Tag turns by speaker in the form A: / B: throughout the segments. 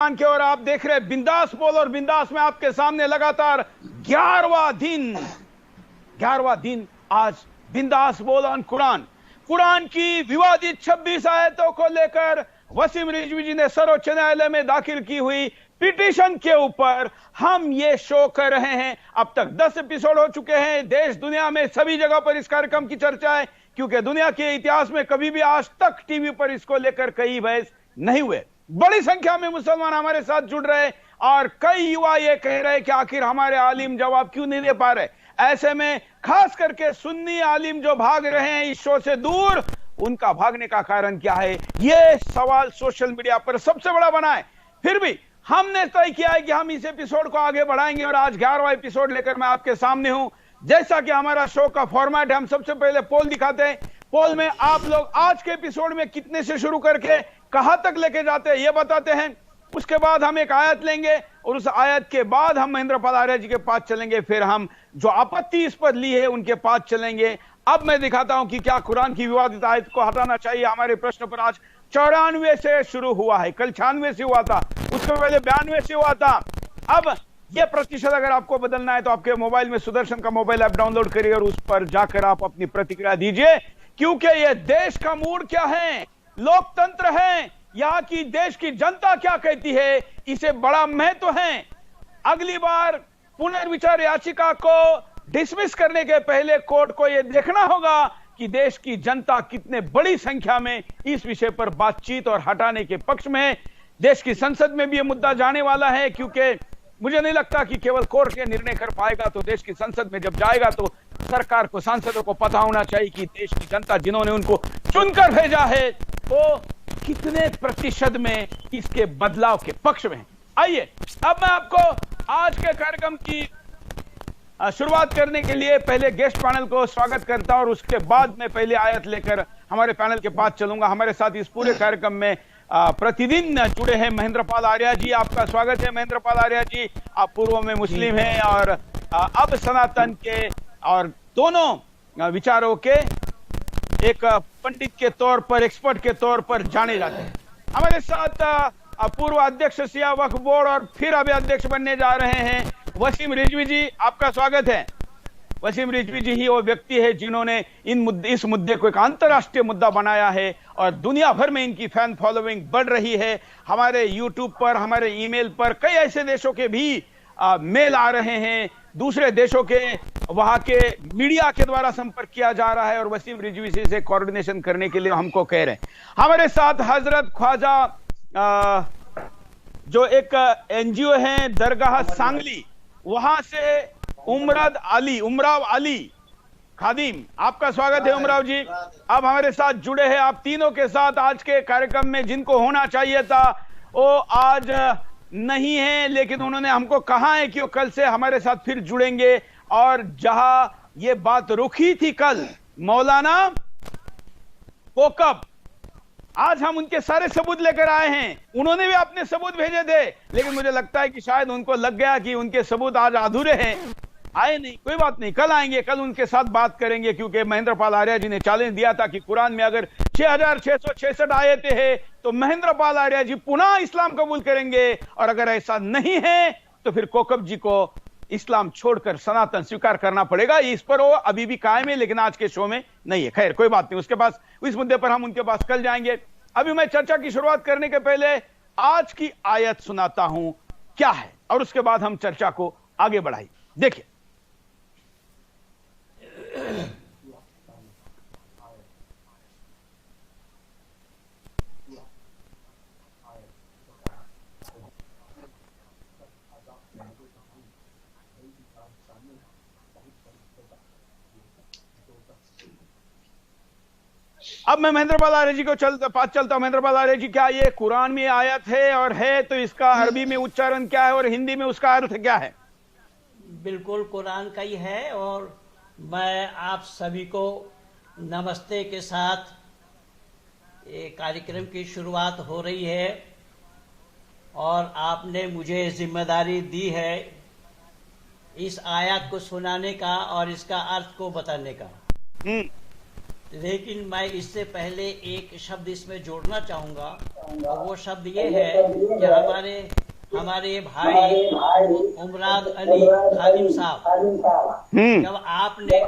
A: के और आप देख रहे बिंदास बोल और बिंदास में आपके सामने लगातार 11वां दिन आज बिंदास बोल ऑन कुरान की विवादित 26 आयतों को लेकर वसीम रिजवी जी ने सर्वोच्च न्यायालय में दाखिल की हुई पिटीशन के ऊपर हम ये शो कर रहे हैं। अब तक 10 एपिसोड हो चुके हैं। देश दुनिया में सभी जगह पर इस कार्यक्रम की चर्चा है, क्योंकि दुनिया के इतिहास में कभी भी आज तक टीवी पर इसको लेकर कई बहस नहीं हुए। बड़ी संख्या में मुसलमान हमारे साथ जुड़ रहे और कई युवा ये कह रहे कि आखिर हमारे आलिम जवाब क्यों नहीं दे पा रहे। ऐसे में खास करके सुन्नी आलिम जो भाग रहे हैं इस शो से दूर, उनका भागने का कारण क्या है, ये सवाल सोशल मीडिया पर सबसे बड़ा बना है। फिर भी हमने तय किया है कि हम इस एपिसोड को आगे बढ़ाएंगे और आज 11वां एपिसोड लेकर मैं आपके सामने हूं। जैसा कि हमारा शो का फॉर्मेट है, हम सबसे पहले पोल दिखाते हैं। पोल में आप लोग आज के एपिसोड में कितने से शुरू करके कहां तक लेके जाते हैं ये बताते हैं। उसके बाद हम एक आयत लेंगे और उस आयत के बाद हम महेंद्र पाल आर्य जी के पास चलेंगे। फिर हम जो आपत्ति इस पर ली है उनके पास चलेंगे। अब मैं दिखाता हूं कि क्या कुरान की विवादित आयत को हटाना चाहिए। हमारे प्रश्न पर आज 94 से शुरू हुआ है, कल 96 से हुआ था, उसके पहले 92 से हुआ था। अब यह प्रतिशत अगर आपको बदलना है तो आपके मोबाइल में सुदर्शन का मोबाइल ऐप डाउनलोड करिए और उस पर जाकर आप अपनी प्रतिक्रिया दीजिए, क्योंकि यह देश का मूड क्या है, लोकतंत्र है, यहां की देश की जनता क्या कहती है, इसे बड़ा महत्व है। अगली बार पुनर्विचार याचिका को डिसमिस करने के पहले कोर्ट को यह देखना होगा कि देश की जनता कितने बड़ी संख्या में इस विषय पर बातचीत और हटाने के पक्ष में है। देश की संसद में भी यह मुद्दा जाने वाला है, क्योंकि मुझे नहीं लगता कि केवल कोर्ट के निर्णय कर पाएगा, तो देश की संसद में जब जाएगा तो सरकार को, सांसदों को पता होना चाहिए कि देश की जनता जिन्होंने उनको चुनकर भेजा है वो कितने प्रतिशत में इसके बदलाव के पक्ष में है। आइए अब मैं आपको आज के कार्यक्रम की शुरुआत करने के लिए पहले गेस्ट पैनल को स्वागत करता हूं और उसके बाद मैं पहले आयत लेकर हमारे पैनल के पास चलूंगा। हमारे साथ इस पूरे कार्यक्रम में प्रतिदिन जुड़े हैं महेंद्र पाल आर्य जी। आपका स्वागत है महेंद्र पाल आर्य जी। आप पूर्व में मुस्लिम हैं और अब सनातन के और दोनों विचारों के एक पंडित के तौर पर, एक्सपर्ट के तौर पर जाने जाते हैं। हमारे साथ पूर्व अध्यक्ष सिया वक्फ बोर्ड और फिर अभी अध्यक्ष बनने जा रहे हैं वसीम रिजवी जी। आपका स्वागत है। वसीम रिजवी जी ही वो व्यक्ति है जिन्होंने इस मुद्दे को एक अंतर्राष्ट्रीय मुद्दा बनाया है और दुनिया भर में इनकी फैन फॉलोइंग बढ़ रही है। हमारे यूट्यूब पर, हमारे ईमेल पर कई ऐसे देशों के भी मेल आ रहे हैं, दूसरे देशों के वहां के मीडिया के द्वारा संपर्क किया जा रहा है और वसीम रिजवी से कोऑर्डिनेशन करने के लिए हमको कह रहे हैं। हमारे साथ हजरत ख्वाजा जो एक एनजीओ है दरगाह सांगली, वहां से उमराव अली खादिम, आपका स्वागत है उमराव जी। अब हमारे साथ जुड़े हैं आप तीनों के साथ आज के कार्यक्रम में, जिनको होना चाहिए था वो आज नहीं है, लेकिन उन्होंने हमको कहा है कि वो कल से हमारे साथ फिर जुड़ेंगे। और जहां ये बात रुकी थी कल, मौलाना कोकब, आज हम उनके सारे सबूत लेकर आए हैं। उन्होंने भी अपने सबूत भेजे थे, लेकिन मुझे लगता है कि शायद उनको लग गया कि उनके सबूत आज अधूरे हैं, आए नहीं। कोई बात नहीं, कल आएंगे, कल उनके साथ बात करेंगे, क्योंकि महेंद्र पाल आर्य जी ने चैलेंज दिया था कि कुरान में अगर 6666 आयतें हैं तो महेंद्र पाल आर्य जी पुनः इस्लाम कबूल करेंगे, और अगर ऐसा नहीं है तो फिर कोकब जी को इस्लाम छोड़कर सनातन स्वीकार करना पड़ेगा। इस पर वो अभी भी कायम है, लेकिन आज के शो में नहीं है। खैर कोई बात नहीं, उसके पास, इस मुद्दे पर हम उनके पास कल जाएंगे। अभी मैं चर्चा की शुरुआत करने के पहले आज की आयत सुनाता हूं क्या है, और उसके बाद हम चर्चा को आगे बढ़ाएं। देखिए, अब मैं महेंद्र पाल आर्य जी को पास चलता हूं। महेंद्र पाल आर्य जी, क्या ये कुरान में आयत है, और है तो इसका अरबी में उच्चारण क्या है और हिंदी में उसका अर्थ क्या है?
B: बिल्कुल कुरान का ही है, और मैं आप सभी को नमस्ते के साथ ये कार्यक्रम की शुरुआत हो रही है, और आपने मुझे जिम्मेदारी दी है इस आयत को सुनाने का और इसका अर्थ को बताने का। लेकिन मैं इससे पहले एक शब्द इसमें जोड़ना चाहूंगा और वो शब्द ये है कि हमारे भाई उमराद अली खादिम साहब, जब आपने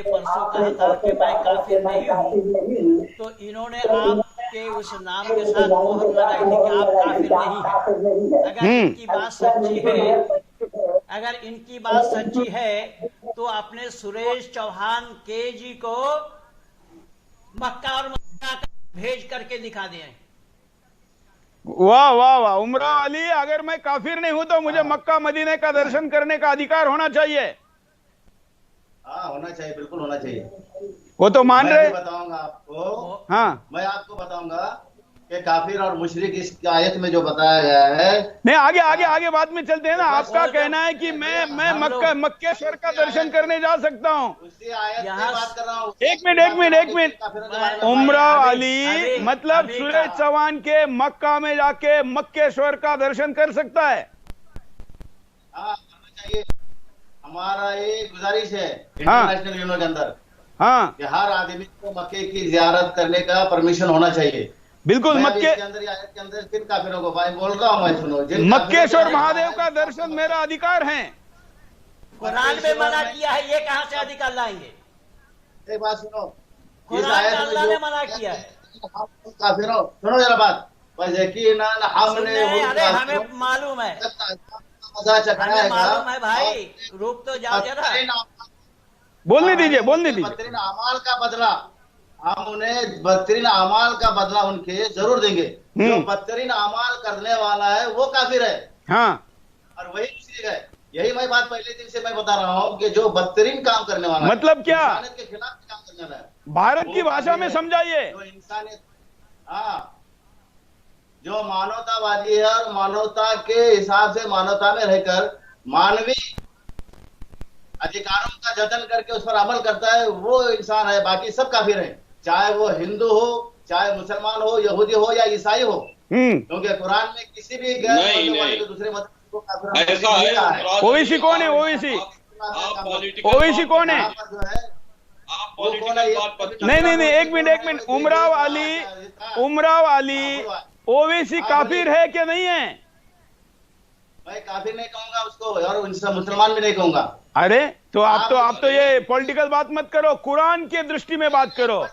B: परसों कहा था कि मैं काफिर नहीं हूँ, तो इन्होंने आपके उस नाम के साथ मोहर लगाई थी कि आप काफिर नहीं है। अगर इनकी बात सच्ची है तो अपने सुरेश चौहान के जी को मक्का और मदीना भेज करके दिखा दें।
A: वाह वाह वाह, उमराव अली, अगर मैं काफिर नहीं हूं तो मुझे मक्का मदीने का दर्शन करने का अधिकार होना चाहिए।
C: हाँ, होना चाहिए, बिल्कुल होना चाहिए।
A: वो तो मान रहे।
C: मैं बताऊंगा आपको।
A: हाँ,
C: मैं आपको बताऊंगा कि काफिर और मुशरिक इस आयत में जो बताया गया है।
A: नहीं, आगे बाद में चलते हैं ना। आपका कहना है कि मैं मक्केश्वर का दर्शन करने जा सकता हूँ।
C: उसी आयत से बात कर रहा हूँ।
A: एक मिनट। उमराव अली मतलब सुरेश चौहान के मक्का में जाके मक्केश्वर का दर्शन कर सकता है।
C: हाँ, करना चाहिए। हमारा ये गुजारिश है इंटरनेशनल यूनियन के अंदर,
A: हाँ,
C: कि हर आदमी को मक्के की जियारत करने का परमिशन होना चाहिए।
A: बिल्कुल।
C: मक्के के अंदर आयत के अंदर किन काफिरों को भाई बोल रहा हूँ मैं, सुनो।
A: मक्केश्वर महादेव का दर्शन मेरा अधिकार है।
B: कुरान में मना किया है, ये कहां से अधिकार लाएंगे?
C: एक बात सुनो,
B: कुरान में अल्लाह ने मना किया है।
C: काफिरों, सुनो जरा बात। बस यकीनन हमने
B: हमें मालूम है, मालूम है भाई। रुक तो जाओ जरा,
A: बोलने दीजिए।
C: बदतरीन अमाल का बदला हम उन्हें बदतरीन अमाल का बदला उनके जरूर देंगे। जो बदतरीन अमाल करने वाला है वो काफिर है,
A: हाँ,
C: और वही मुशरिक है। यही मैं बात पहले दिन से मैं बता रहा हूँ कि जो बदतरीन काम करने वाला
A: मतलब क्या,
C: इंसानियत के खिलाफ काम करने वाला है,
A: भारत की भाषा में समझाइए।
C: जो इंसानियत, हाँ, जो मानवतावादी है और मानवता के हिसाब से मानवता में रहकर मानवीय अधिकारों का जतन करके उस पर अमल करता है, वो इंसान है। बाकी सब काफिर हैं, चाहे वो हिंदू हो, चाहे मुसलमान हो, यहूदी हो या ईसाई हो। क्योंकि कुरान में किसी भी गैर को दूसरे मत को काफिर
A: ऐसा है। ओवैसी कौन है? ओवैसी कौन है? नहीं, एक मिनट। उमराव अली ओवैसी काफिर है क्या नहीं है?
C: मैं काफिर नहीं कहूंगा उसको, और मुसलमान भी नहीं कहूंगा।
A: अरे तो आप तो ये पॉलिटिकल बात मत करो, कुरान के दृष्टि में बात करो।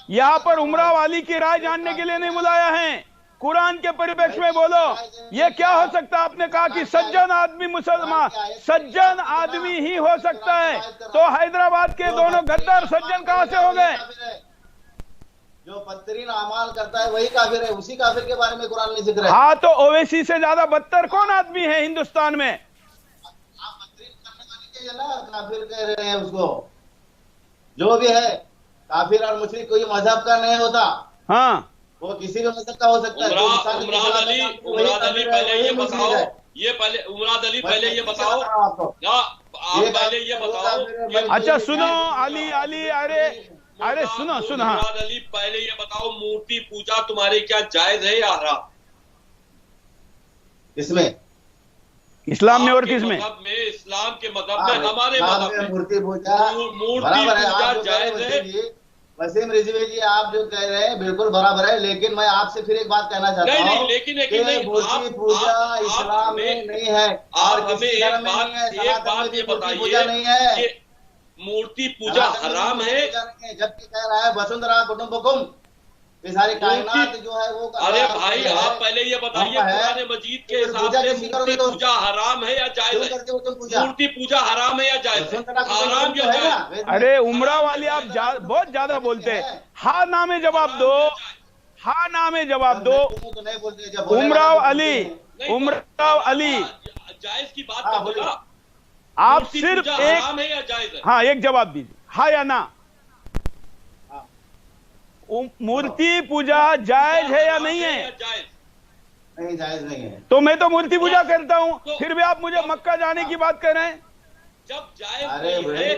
A: यहाँ पर उमराव अली की राय जानने के लिए नहीं बुलाया है, कुरान के परिप्रेक्ष्य में बोलो। ये क्या हो सकता है? आपने कहा कि सज्जन आदमी मुसलमान, सज्जन आदमी ही हो सकता है, तो हैदराबाद के दोनों गद्दार सज्जन कहां से हो गए?
C: जो बदतरीन अमाल करता है वही काफिर है, उसी काफिर के बारे में कुरान में जिक्र है।
A: हाँ, तो ओवैसी से ज्यादा बदतर कौन आदमी है हिंदुस्तान में?
C: आप बदतरीन करने वाले के ना काफिर कह रहे हैं उसको। जो भी है काफिर और मुशरिक कोई मजहब का नहीं होता,
A: हाँ,
C: वो किसी भी मजहब का हो सकता है।
D: उमराद अली पहले ये बताओ, उमराद अली पहले ये बताओ, आप पहले ये बताओ।
A: अच्छा सुनो अली, अरे सुनो।
D: उमराद अली पहले ये बताओ, मूर्ति पूजा तुम्हारे क्या जायज है या हराम?
C: इसमें
A: इस्लाम में और किसमें?
D: इस्लाम के मजहब में, हमारे मजहब में
C: मूर्ति पूजा
D: जायज है।
C: वसीम रिजवी जी, आप जो कह रहे हैं बिल्कुल बराबर है, लेकिन मैं आपसे फिर एक बात कहना चाहता हूँ,
D: लेकिन
C: मूर्ति पूजा इस्लाम में नहीं है, और किसी धर्म में नहीं है,
D: सनातन में
C: मूर्ति पूजा नहीं है।
D: मूर्ति पूजा हराम है,
C: जबकि कह रहा है वसुंधरा कुटुंबकुम, ये सारी कायनात जो है वो।
D: अरे भाई, आप पहले ये बताइए, कुरान मजीद के हिसाब से मूर्ति पूजा हराम है या जायज है? मूर्ति पूजा हराम है या जायज है? हराम या जायज?
A: अरे उमराव वाली, आप बहुत ज्यादा बोलते हैं। हाँ ना में जवाब दो, हाँ ना में जवाब दो। उमराव अली,
D: जायज की बात कर बोला,
A: आप सिर्फ
D: हराम है या जायज है?
A: हाँ, एक जवाब दीजिए, हाँ या ना। मूर्ति पूजा जायज है या नहीं है?
C: नहीं, जायज नहीं है।
A: तो मैं तो मूर्ति पूजा करता हूँ, फिर भी आप मुझे मक्का जाने की बात कर रहे हैं।
D: जब जायज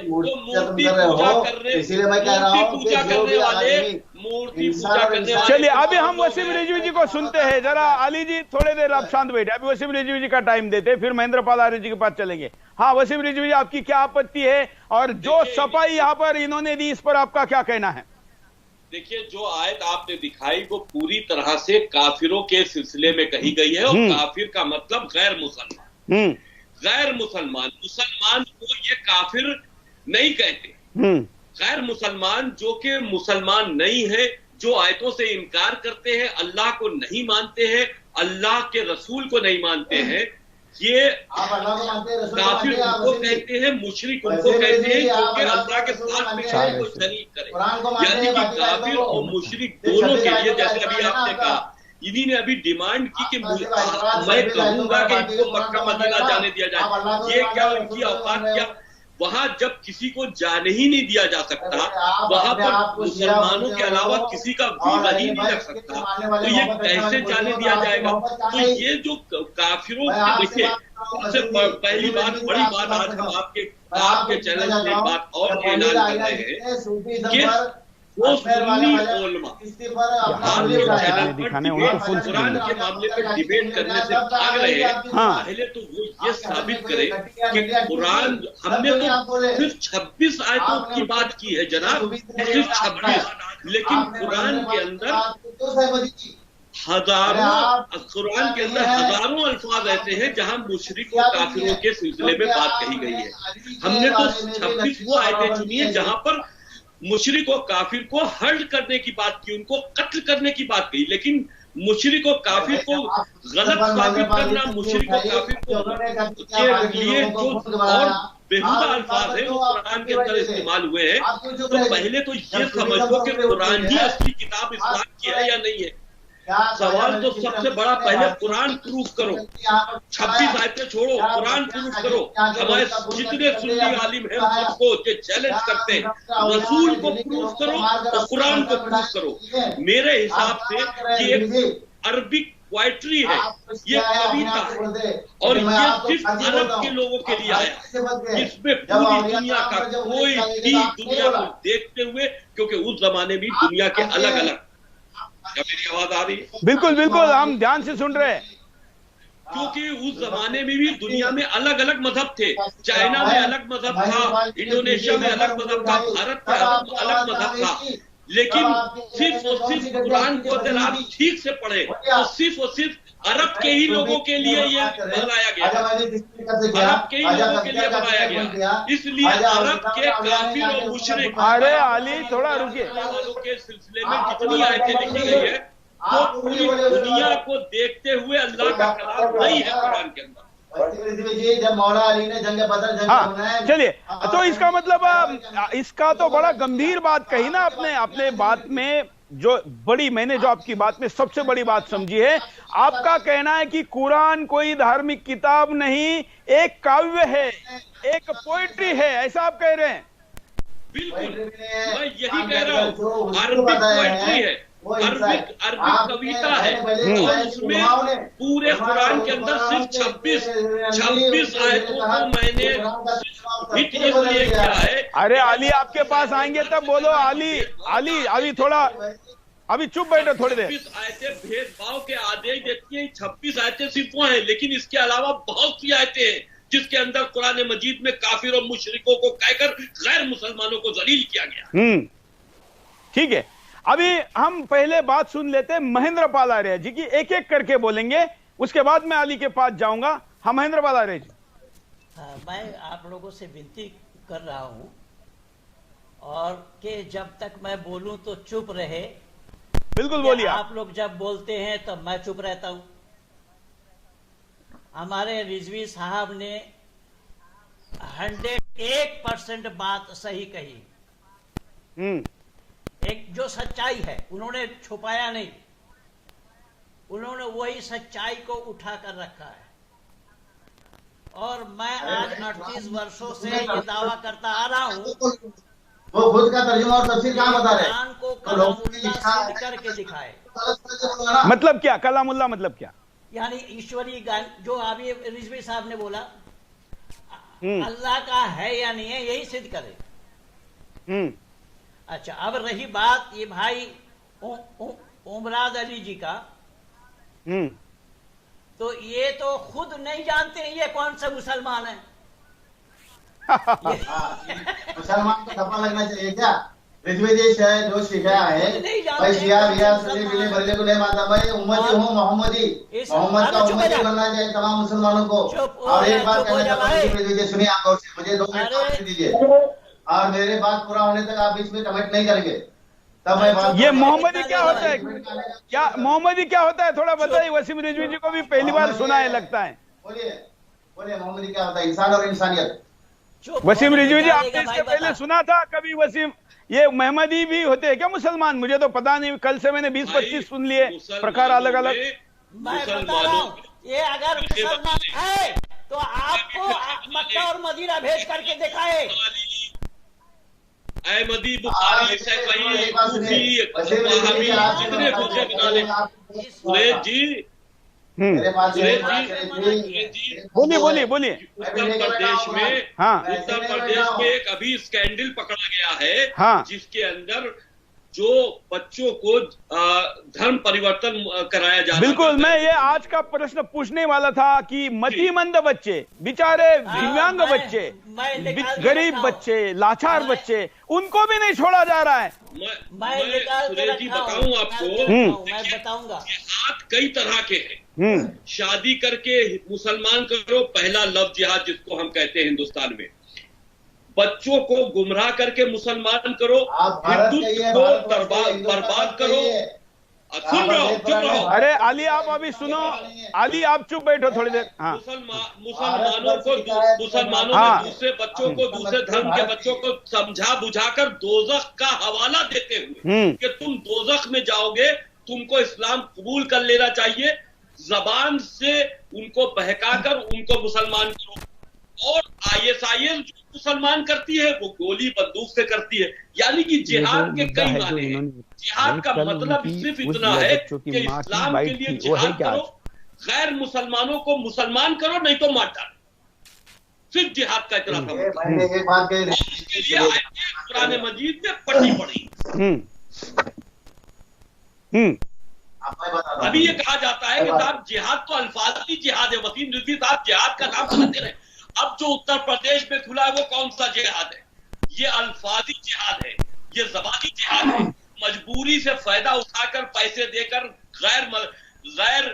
C: तो
D: मूर्ति पूजा करने,
C: इसीलिए मैं कह रहा हूँ
D: पूजा करने वाले मूर्ति पूजा करने वाले।
A: चलिए, अभी हम वसीम रिजवी जी को सुनते हैं। जरा अली जी थोड़ी देर आप शांत बैठे, अभी वसीम रिजवी जी का टाइम देते, फिर महेंद्र पाल आर्य जी के पास चलेंगे। हाँ वसीम रिजवी जी, आपकी क्या आपत्ति है, और जो सफाई यहाँ पर इन्होंने दी, इस पर आपका क्या कहना है?
D: देखिए, जो आयत आपने दिखाई वो पूरी तरह से काफिरों के सिलसिले में कही गई है, और काफिर का मतलब गैर मुसलमान। गैर मुसलमान, मुसलमान को ये काफिर नहीं कहते। गैर मुसलमान जो कि मुसलमान नहीं है, जो आयतों से इनकार करते हैं, अल्लाह को नहीं मानते हैं, अल्लाह के रसूल को नहीं मानते हैं, ये काफिर उनको कहते हैं, मुशरिक उनको कहते हैं क्योंकि अल्लाह के साथ में कोई शरीक करे। यानी कि काफिर और मुशरिक दोनों के लिए, जैसे अभी आपने कहा, इन्हीं ने अभी डिमांड की कि मैं कहूंगा कि इनको मक्का मदीना जाने दिया जाए। ये क्या इनकी औकात, क्या वहां जब किसी को जाने ही नहीं दिया जा सकता, वहां पर मुसलमानों के अलावा किसी का भी रह ही नहीं रख सकता, तो ये कैसे जाने दिया जाएगा? तो ये जो काफिरों के, देखिए, सबसे पहली बात, बड़ी बात, आज हम आपके चैनल से एक बात और ऐलान कर रहे हैं कि वो सुन्नी उलमा कुरान के मामले पे डिबेट करने से भाग रहे हैं। पहले तो वो ये साबित करे कि कुरान, हमने तो सिर्फ 26 आयतों की बात की है जनाब, सिर्फ 26, लेकिन कुरान के अंदर हजारों अल्फाज ऐसे हैं जहां मुशरिक और काफिरों के सिलसिले में बात कही गई है। हमने तो 26 वो आयतें चुनी है जहां पर मुशरिक और काफिर को हर्ड करने की बात की, उनको कत्ल करने की बात कही, लेकिन मुशरिक और काफिर को गलत साबित करना, मुशरिक और काफिर को के लिए जो और बेहुदा अल्फाज है वो कुरान के अंदर इस्तेमाल हुए हैं। तो पहले तो ये समझ लो कि कुरान ही असली किताब इस्लाम की है या नहीं है। सवाल तो सबसे बड़ा, पहले कुरान प्रूफ करो, 26 आयतें छोड़ो, कुरान प्रूफ करो। हमारे जितने सुन्नी आलिम हैं सबको ये चैलेंज करते हैं, रसूल को प्रूफ करो और कुरान को प्रूफ करो। मेरे हिसाब से ये एक अरबिक पोएट्री है, ये कविता है, और ये सिर्फ अरब के लोगों के लिए आया। इसमें पूरी दुनिया का कोई भी दुनिया को देखते हुए, क्योंकि उस जमाने में दुनिया के अलग अलग, क्या मेरी आवाज आ रही है?
A: बिल्कुल बिल्कुल, हम ध्यान से सुन रहे हैं।
D: क्योंकि उस जमाने में भी दुनिया में अलग अलग मजहब थे। चाइना में अलग मजहब था, इंडोनेशिया में अलग मजहब था, भारत में अलग मजहब था, लेकिन सिर्फ और सिर्फ कुरान को अगर आप ठीक से पढ़े तो सिर्फ और सिर्फ अरब के ही लोगों के लिए ये बनाया गया, अरब के ही लोगों के लिए बनाया गया। इसलिए अरब के काफिर और मुशरिक,
A: अरे अली थोड़ा रुकिए,
D: वालों के सिलसिले में जितनी आयतें लिखी गई है वो पूरी दुनिया को देखते हुए अल्लाह का कलाम नहीं है कुरान के अंदर।
C: जब मौला अली ने जंग बदर जंग,
A: चलिए, तो इसका मतलब इसका तो बड़ा गंभीर बात कही ना आपने अपने बात में, जो बड़ी, मैंने जो आपकी बात में सबसे बड़ी बात समझी है, आपका कहना है कि कुरान कोई धार्मिक किताब नहीं, एक काव्य है, एक पोइट्री है, ऐसा आप कह रहे हैं?
D: बिल्कुल, मैं यही कह रहा हूँ। अरबिक पोइट्री है, अरबिक कविता है, और उसमें पूरे कुरान के अंदर सिर्फ 26 आयतों को मैंने हिट इसलिए किया है।
A: अरे अली आपके पास आएंगे तब बोलो। अली अभी थोड़ा, अभी चुप बैठो थोड़ी देर।
D: 26 आयतें भेदभाव के आदेश देती हैं, 26 आयतें सिर्फ वो हैं, लेकिन इसके अलावा बहुत सी आयतें हैं जिसके अंदर कुरान मजीद में काफिर और मुशरिकों को कहकर गैर मुसलमानों को जलील किया गया।
A: ठीक है, अभी हम पहले बात सुन लेते हैं महेंद्र पाल आर्य जी की, एक एक करके बोलेंगे, उसके बाद मैं अली के पास जाऊंगा। हाँ, महेंद्र पाल आर्य जी।
B: मैं आप लोगों से विनती कर रहा हूं और कि जब तक मैं बोलूं तो चुप रहे।
A: बिल्कुल बोलिए।
B: आप लोग जब बोलते हैं तब मैं चुप रहता हूं। हमारे रिजवी साहब ने 101% बात सही कही। एक जो सच्चाई है उन्होंने छुपाया नहीं, उन्होंने वही सच्चाई को उठा कर रखा है। और मैं आज 38 वर्षों से ये दावा करता आ रहा हूँ,
C: वो खुद का तर्जुमा और तफसीर कहाँ बता रहे हैं?
B: कुरान को कलामुल्लाह सिद्ध करके दिखाए।
A: मतलब क्या कलामुल्लाह, मतलब क्या?
B: यानी ईश्वरीय गान, जो अभी रिजवी साहब ने बोला अल्लाह का है या नहीं है, यही सिद्ध करे। अच्छा, अब रही बात ये भाई उमराद अली जी का, तो ये तो खुद नहीं जानते ये कौन सा मुसलमान है।
C: मुसलमान को धब्बा लगना चाहिए क्या? पृथ्वी जी शायद जो शिया है भाई शिया रिया सुन्नी बिले बरले को नहीं मानता। मैं उम्मती हूँ मोहम्मदी, मोहम्मद का उम्मती बनना चाहिए तमाम मुसलमानों को। और एक बात कहना चाहता हूँ पृथ्वी जी, सुनिए आप से, मुझे 2 मिनट दीजिए और मेरे बात पूरा होने तक आप बीच में कमेंट नहीं करेंगे तब मैं बात।
A: ये मोहम्मदी क्या होता है, क्या मोहम्मदी क्या होता है थोड़ा बताइए। वसीम रिजवी जी को भी पहली बार सुना है लगता है।
C: बोलिए बोलिए मोहम्मदी क्या होता है? इंसान और इंसानियत।
A: वसीम रिजवी जी आपने इसके पहले सुना था कभी वसीम ये मोहम्मदी भी होते हैं क्या मुसलमान? मुझे तो पता नहीं, कल से मैंने 20-25 सुन लिए प्रकार अलग अलग।
B: मैं बता रहा हूँ ये अगर मुसलमान है तो आपको मक्का और मदीना भेज करके दिखाए।
D: अहमदी, बुखारी, सैफई, सूफी, वहाबी, जितने दूसरे बना ले। सुरेश जी,
A: बोलिए।
D: उत्तर प्रदेश में एक अभी स्कैंडल पकड़ा गया है।
A: हाँ।
D: जिसके अंदर जो बच्चों को धर्म परिवर्तन कराया जा रहा है।
A: बिल्कुल, मैं ये आज का प्रश्न पूछने वाला था कि मतिमंद बच्चे, बेचारे दिव्यांग बच्चे, गरीब बच्चे, लाचार बच्चे, उनको भी नहीं छोड़ा जा रहा है।
D: मैं सुरेश जी बताऊं आपको,
B: मैं बताऊंगा।
D: जिहाद कई तरह के हैं। शादी करके मुसलमान करो, पहला लव जिहाद जिसको हम कहते हैं हिंदुस्तान में। बच्चों को गुमराह करके मुसलमान करो, हिंदुत्व को बर्बाद करो। सुन रहो।
A: अरे अली आप अभी सुनो, अली आप चुप बैठो थोड़ी देर। हाँ।
D: मुसलमानों में दूसरे बच्चों को, दूसरे धर्म के बच्चों को समझा बुझाकर दोजख का हवाला देते हुए कि तुम दोजख में जाओगे, तुमको इस्लाम कबूल कर लेना चाहिए। जबान से उनको बहकाकर उनको मुसलमान करो। और ISIS जो मुसलमान करती है वो गोली बंदूक से करती है। यानी कि जिहाद के कई माने हैं। जिहाद का मतलब सिर्फ इतना है कि इस्लाम के लिए जिहाद करो, गैर मुसलमानों को मुसलमान करो, नहीं तो मार डालो। सिर्फ जिहाद का इतना मतलब। उसके लिए कुरान मजीद में पट्टी पड़ी। अभी ये कहा जाता है कि साहब जिहाद तो अल्फाजी जिहाद है। वसीम रिजवी साहब जिहाद का नाम समझते रहे। अब जो उत्तर प्रदेश में खुला है वो कौन सा जिहाद है? ये अल्फाजी जिहाद है, ये ज़बानी जिहाद है। मजबूरी से फायदा उठाकर पैसे देकर गैर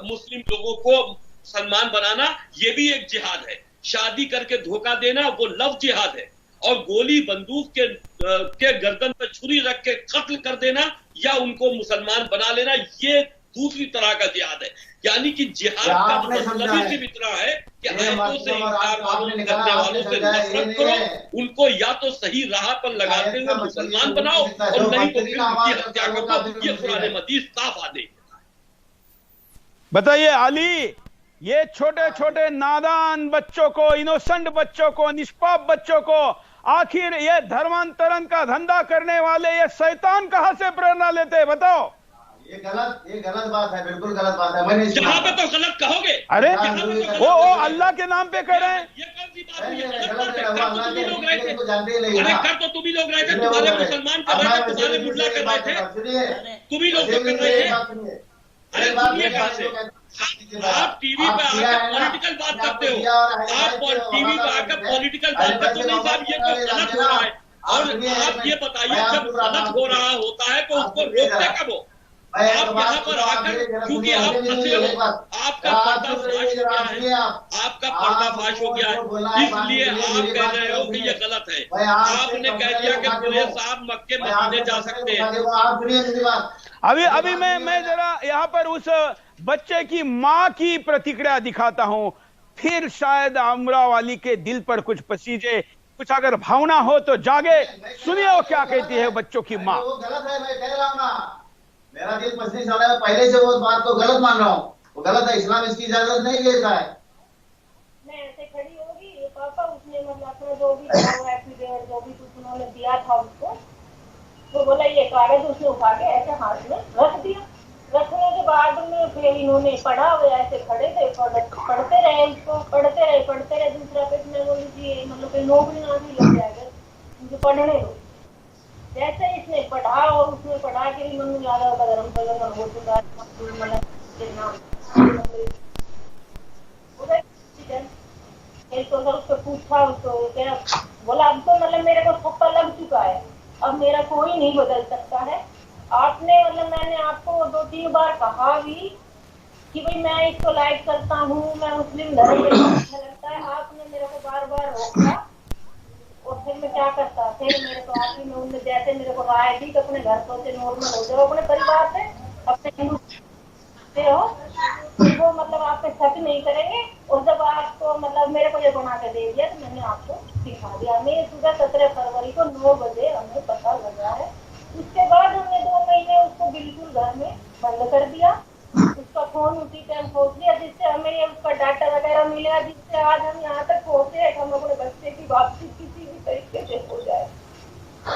D: मुस्लिम लोगों को मुसलमान बनाना, ये भी एक जिहाद है। शादी करके धोखा देना वो लव जिहाद है। और गोली बंदूक के गर्दन पर छुरी रख के कत्ल कर देना या उनको मुसलमान बना लेना, ये दूसरी तरह का जिहाद है। यानी कि जिहाद का मतलब ही सिर्फ इतना है कि आयतों से इनकार करने वालों से नफरत करो, उनको या तो सही राह पर लगाते हुए मुसलमान बनाओ और नहीं तो फिर उनकी हत्या करो। ये कुरान मजीद साफ आदेश।
A: बताइए अली, ये छोटे छोटे नादान बच्चों को, इनोसेंट बच्चों को, निष्पाप बच्चों को आखिर ये धर्मांतरण का धंधा करने वाले ये शैतान कहां से प्रेरणा लेते हैं? बताओ।
C: ये गलत बात है, बिल्कुल गलत बात है। मैंने
D: जहां पे तो गलत कहोगे।
A: अरे वो अल्लाह के नाम पे कर रहे हैं।
D: ये कौन सी बात हुई? कर तो तुम ही लोग रहे थे। तुम्हारे मुसलमान कर रहे थे, तुम्हारे मुल्ला कर रहे थे, तुम ही लोग कर रहे थे। अरे सुनिए कहां से आप टीवी पे आकर पॉलिटिकल बात करते हो। आप टीवी पे आकर पॉलिटिकल बात करते हो। नहीं साहब, ये तो गलत हो रहा है। और आप ये बताइए, जब गलत हो रहा होता है तो उसको रोकते कब हो? आप यहाँ पर आकर, क्योंकि आप फंसे हो, आपका पर्दाफाश हो गया है, आपका पर्दाफाश हो गया है, इसलिए आप कह रहे हो कि ये गलत है। आपने कह दिया कि सुरेश साहब मक्के मदीने जा सकते हैं।
A: अभी मैं जरा यहाँ पर उस बच्चे की माँ की प्रतिक्रिया दिखाता हूँ, फिर शायद अमरावाली के दिल पर कुछ पसीजे, कुछ अगर भावना हो तो जागे। सुनिए वो क्या कहती है बच्चों की माँ।
C: वो गलत है, मैं कह रहा हूँ ना, मेरा दिल 25 साल है, पहले से वो बात को गलत मान रहा हूँ। वो गलत है, इस्लाम इसकी इजाजत नहीं देता है।
E: मैं ऐसे खड़ी होगी पापा, उसने मतलब अपना जो भी एफिडेविट जो भी कुछ उन्होंने दिया था उसको, वो बोला ये कागज, उसने उठा के ऐसे हाथ में रख दिया। रखने के बाद में फिर इन्होंने पढ़ा, वो ऐसे खड़े थे, पढ़ते रहे इसको, पढ़ते रहे। दूसरा पेट में बोली जी मतलब कोई नौकरी ना भी लग जाएगा, मुझे पढ़ने दो। जैसे इसने पढ़ा और उसने पढ़ा के भी मनु याद होगा धर्म पर हो चुका उसको पूछा, उसको क्या बोला, अब तो मतलब मेरे को थप्पा लग चुका है। अब मेरा कोई नहीं बदल सकता है। आपने मतलब मैंने आपको 2-3 बार कहा भी कि भाई मैं इसको लाइक करता हूँ, मैं मुस्लिम धर्म में अच्छा लगता है, आपने मेरे को बार बार रोका। और फिर मैं क्या करता, फिर मेरे को आखिर में उनने जैसे मेरे को राय दी कि अपने घर से नॉर्मल हो जाओ, अपने परिवार से, अपने हिंदू से हो, फिर वो मतलब आप पे शक नहीं करेंगे। और जब आपको मतलब मेरे को ये बना के दे दिया तो मैंने आपको सिखा दिया। मैं सुबह 17 फरवरी को 9 बजे हमें पता लगा है। उसके बाद हमने 2 महीने उसको बिल्कुल घर में बंद कर दिया, उसका फोन उसी टाइम खोज लिया, जिससे हमें ये उसका डाटा वगैरह मिला, जिससे आज हम यहाँ तक पहुंचे हम अपने बच्चे की वापसी किसी भी तरीके से हो जाए।